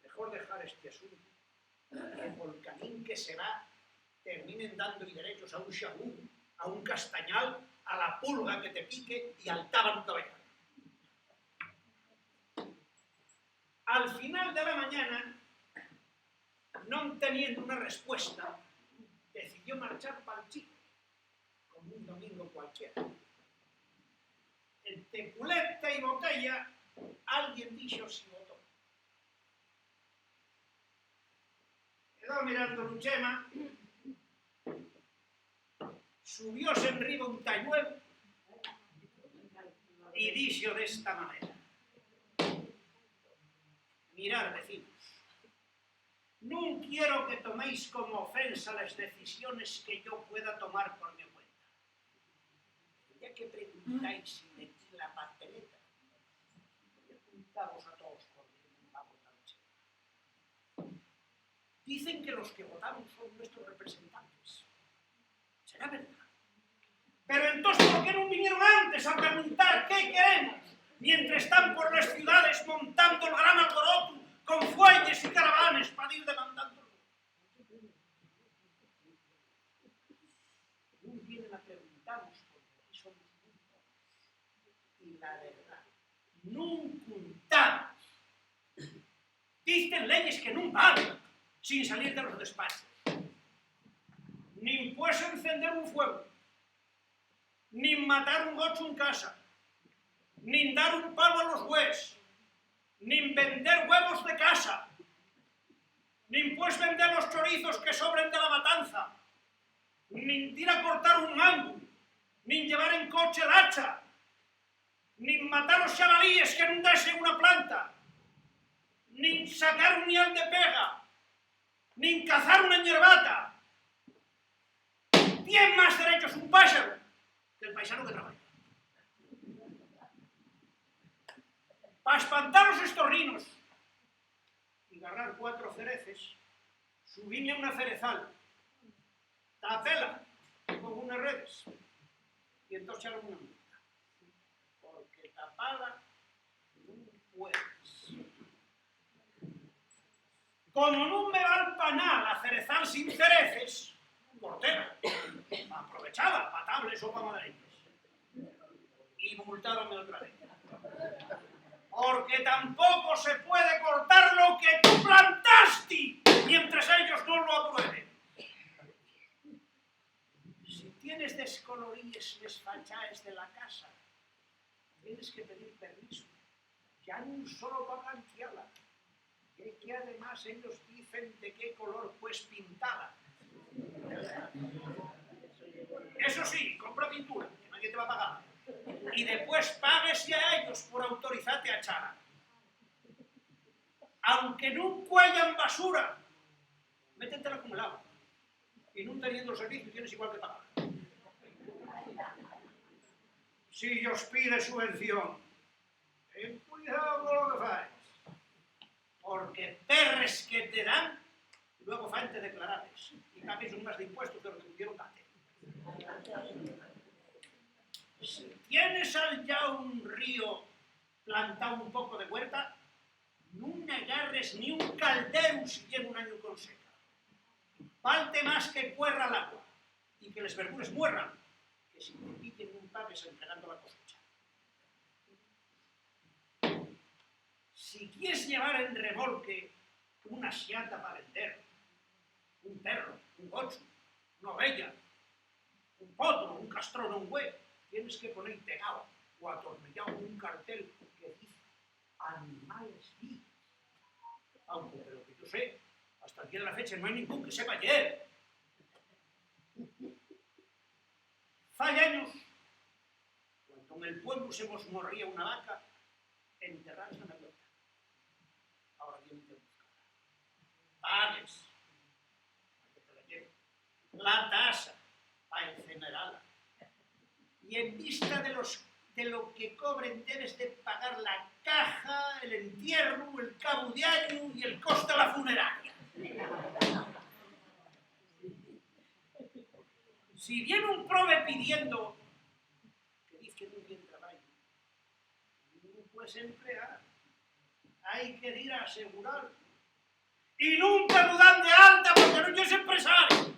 Mejor dejar este asunto, que por el camino que se va terminen dando derechos a un xabú, a un castañal, a la pulga que te pique y al tábano caballero. Al final de la mañana no teniendo una respuesta, decidió marchar para el Chico, como un domingo cualquiera. Entre culeta y botella, alguien dijo si votó. Quedó mirando Luchema, subióse en riba un tañuelo y dijo de esta manera: mirad, vecinos, no quiero que toméis como ofensa las decisiones que yo pueda tomar por mi cuenta. Ya que preguntáis si metí la papeleta, preguntamos a todos por qué vamos a luchar. Dicen que los que votamos son nuestros representantes. ¿Será verdad? Pero entonces, ¿por qué no vinieron antes a preguntar qué queremos? Mientras están por las ciudades montando el gran alboroto con fuelles y caravanes para ir demandándolo. No vienen a preguntarnos porque aquí somos muy pocos. Y la verdad, no contamos. Dicen leyes que no valen sin salir de los despachos. Ni puedes encender un fuego, ni matar un gocho en casa, ni dar un palo a los hues, ni vender huevos de casa, ni puedes vender los chorizos que sobren de la matanza, ni ir a cortar un mango, ni llevar en coche el hacha, ni matar los chavalíes que no desen una planta, ni sacar un miel de pega, ni cazar una hierbata. Tiene más derechos un pájaro que el paisano que trabaja. Para espantar los estorrinos y agarrar 4 cereces, subíme a una cerezal, tapela con unas redes y entonces echaron una multa. Porque tapada no puedes. Como no me va al panal a cerezal sin cereces, cortera, aprovechada, patables o para madreñas. Y multaronme otra vez. Porque tampoco se puede cortar lo que tú plantaste mientras ellos no lo aprueben. Si tienes descoloríes les fachaes de la casa, tienes que pedir permiso, ya no solo para blanquearla, que además ellos dicen de qué color pues pintada. Eso sí, compra pintura, que nadie te va a pagar. Y después pagues a ellos por autorizarte a echar. Aunque no cuellan basura, métete el acumulado. Y no teniendo el servicio tienes igual que pagar. Si os pide subvención, ten cuidado con lo que fais. Porque perres que te dan, luego faen te declarares. Y pagues un más de impuestos de lo que pudieron darte. Si tienes allá un río plantado un poco de huerta, no agarres ni un caldero si lleva un año con seca. Falte más que cuerra el agua y que las verduras muerran, que si te pillen un pagues entregando la cosecha. Si quieres llevar en remolque una siata para vender, un perro, un gocho, una ovella, un potro, un castrón o un güey, tienes que poner pegado o atornillado un cartel que dice animales vivos. Aunque de lo que yo sé, hasta el día de la fecha no hay ningún que sepa ayer. Fai años, cuando en el pueblo se nos morría una vaca, enterrarse en la huerta. Ahora viene de buscar. Pagues, para que te la lleve. La tasa, para incinerarla. Y en vista de lo que cobren debes de pagar la caja, el entierro, el cabo de año y el coste de la funeraria. Si viene un prove pidiendo que dice que no tiene trabajo, no puedes emplear, hay que ir a asegurar. Y nunca lo dan de alta porque no es empresario.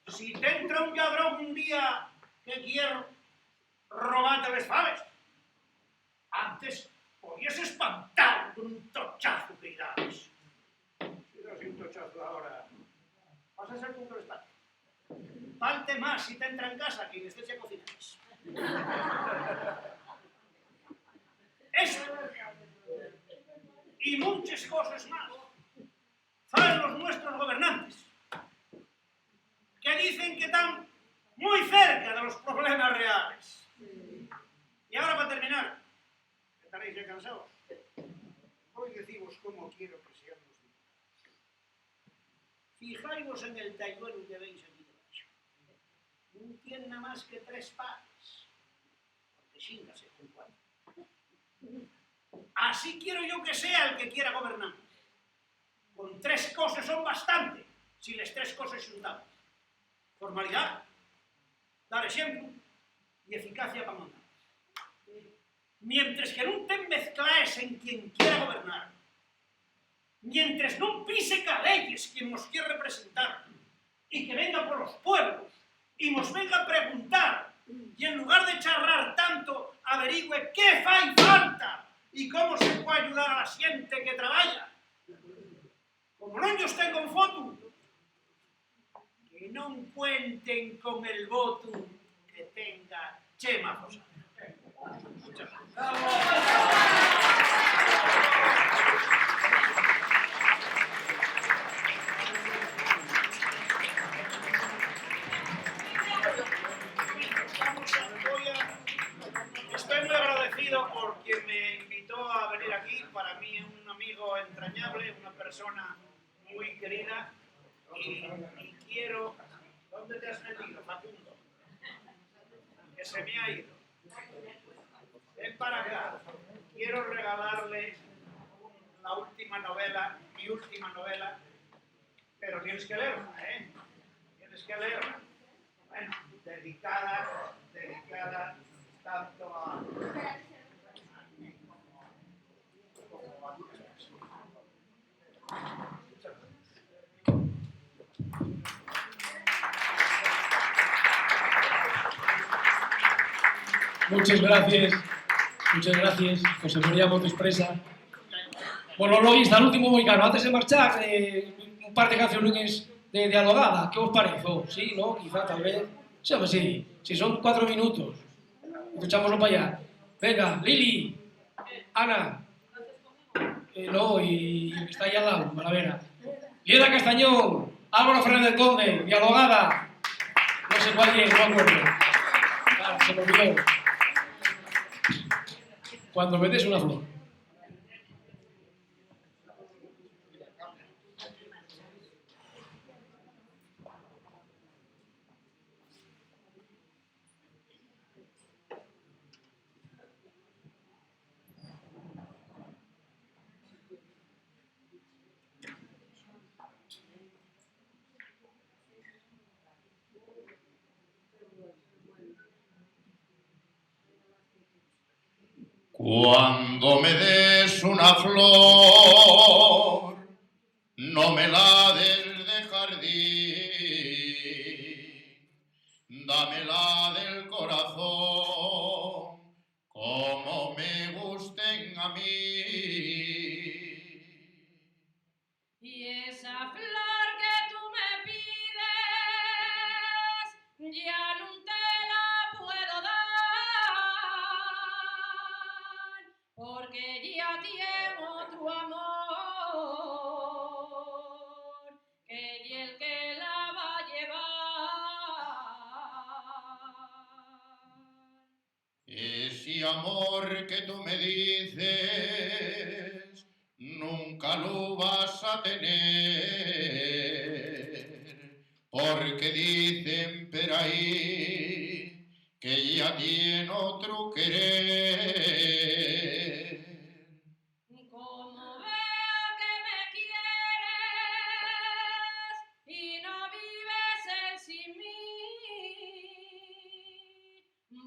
Si te entra un ladrón un día que quiere robarte las faves, antes podías espantar con un tochazo que irá. César con que lo espante. Palte más si te entra en casa que les a cocinar. Esto y muchas cosas más saben los nuestros gobernantes, que dicen que están muy cerca de los problemas reales. Y ahora, para terminar, que estaréis ya cansados, voy a deciros cómo quiero que sean los diputados. Fijaos en el taiguero que veis aquí debajo. No tiene nada más que 3 pares, porque xíngase con 4. Así quiero yo que sea el que quiera gobernar. Con 3 cosas son bastante, si las 3 cosas xuntamos. Formalidad, dar ejemplo y eficacia para mandar. Mientras que non te mezclaes en quien quiera gobernar, mientras non pise caleyes quien nos quiere representar y que venga por los pueblos y nos venga a preguntar y en lugar de charrar tanto averigüe qué fai falta y cómo se puede ayudar a la xente que traballa. Como non yo tengo en foto, que non cuenten con el voto que tenga Chema Fosada. Muchas gracias. Estoy muy agradecido por quien me invitó a venir aquí. Para mí es un amigo entrañable, una persona muy querida y quiero... ¿Dónde te has metido, Facundo? Que se me ha ido. Ven para acá. Quiero regalarle la última novela, mi última novela, pero tienes que leerla, ¿eh? Tienes que leerla. Bueno, dedicada tanto a mí como a ustedes. Muchas gracias, José María Montes Presa. Bueno, lo está el último muy caro. Antes de marchar, un par de canciones de dialogada. ¿Qué os parece? Sí, ¿no? Quizá, tal vez. Sí, hombre, sí. Si son 4 minutos. Echámoslo para allá. Venga, Lili, Ana. No, y está ahí al lado, Malavera. Lieda Castañón, Álvaro Fernández Conde, dialogada. No sé cuál es, no me acuerdo. Claro, se me olvidó. Cuando me des una flor. Cuando me des una flor, no me la des de jardín, dámela del corazón, como me gusten a mí. Y esa flor que tú me pides, ya no te la puedo dar, porque ya tiene otro amor, que y el que la va a llevar. Ese amor que tú me dices, nunca lo vas a tener, porque dicen por ahí que ya tiene otro querer. Como veo que me quieres y no vives sin mí,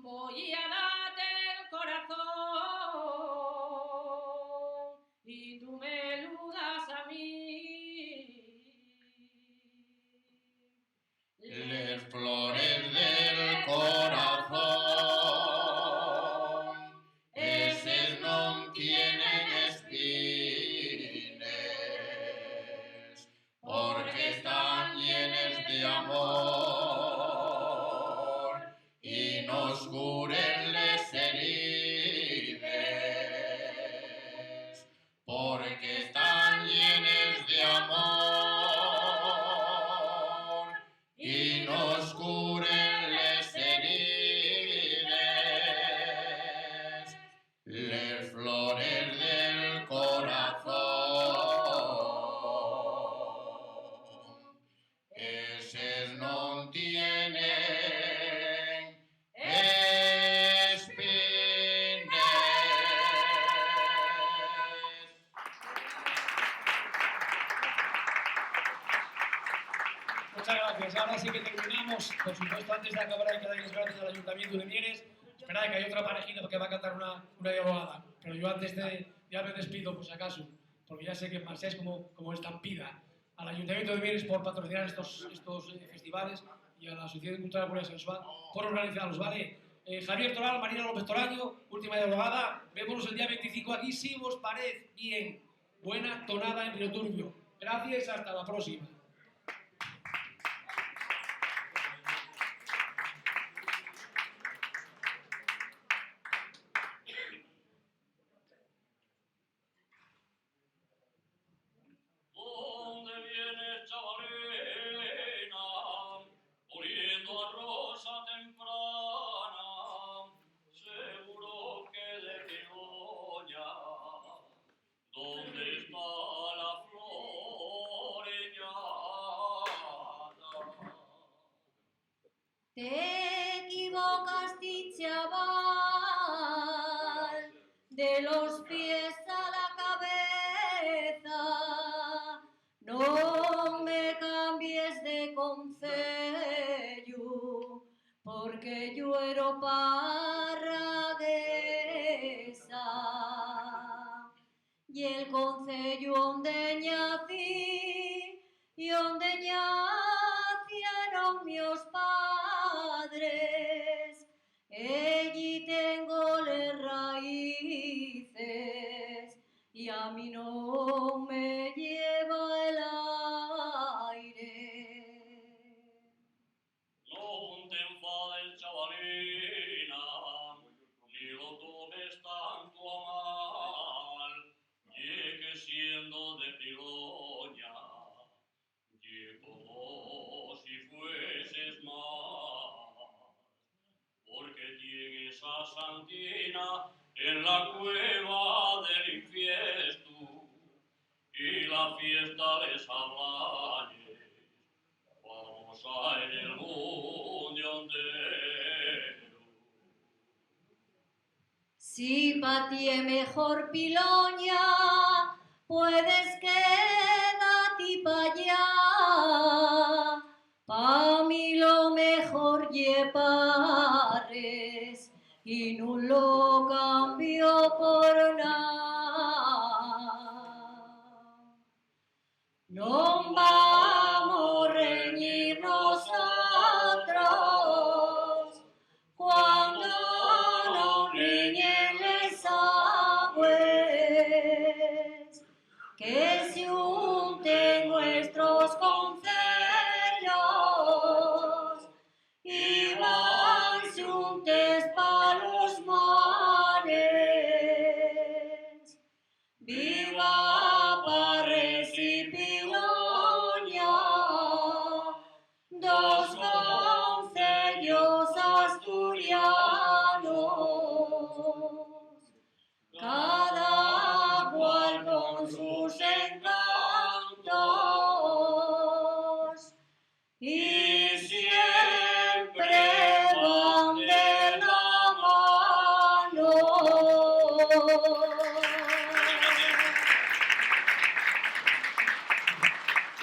voy a darte el corazón y tú me lo das a mí. Las flores del corazón es Muchas gracias. Ahora sí que terminamos. Por supuesto, antes de acabar hay que darles gracias al Ayuntamiento de Mieres. Esperad que hay otra parejita que va a cantar una dialogada. Pero yo antes ya me despido, por si acaso, porque ya sé que marcháis como estampida. Al Ayuntamiento de Mieres por patrocinar estos festivales y a la Asociación Cultural Corea Sensual por organizarlos, ¿vale? Javier Toral, Marina López Toraño, última dialogada. Vémonos el día 25 aquí, si os parece bien. Buena tonada en Río Turbio. Gracias, hasta la próxima. ¿Dónde vienes, chavalina? Oliendo a rosa temprana, seguro que de Begoña. ¿Dónde está la floreñada? Te equivocas, chaval, de los pies a la cabeza. No me cambies de concello, porque yo era parraguesa. Y el concello onde ñací y onde nacieron mis padres, allí tengo las raíces y a mí no me lleva el aire. No te enfades, chavalina, ni lo tomes tanto a mal, ye que siendo de Piloña, ye como si fueses más, porque tienes a Santina en la cueva del infiesto, y la fiesta les hablaye. Vamos a en el mundo entero. Si pa' ti es mejor Piloña, puedes quedarte pa' allá. Pa' mí lo mejor ye Parres y no lo cambio por nada. No vamos a reñir nosotros cuando nos riñen les abuelos, que se unten nuestros concellos y van juntes pa' los mares. Viva Parres y Piloña, dos concellos asturianos.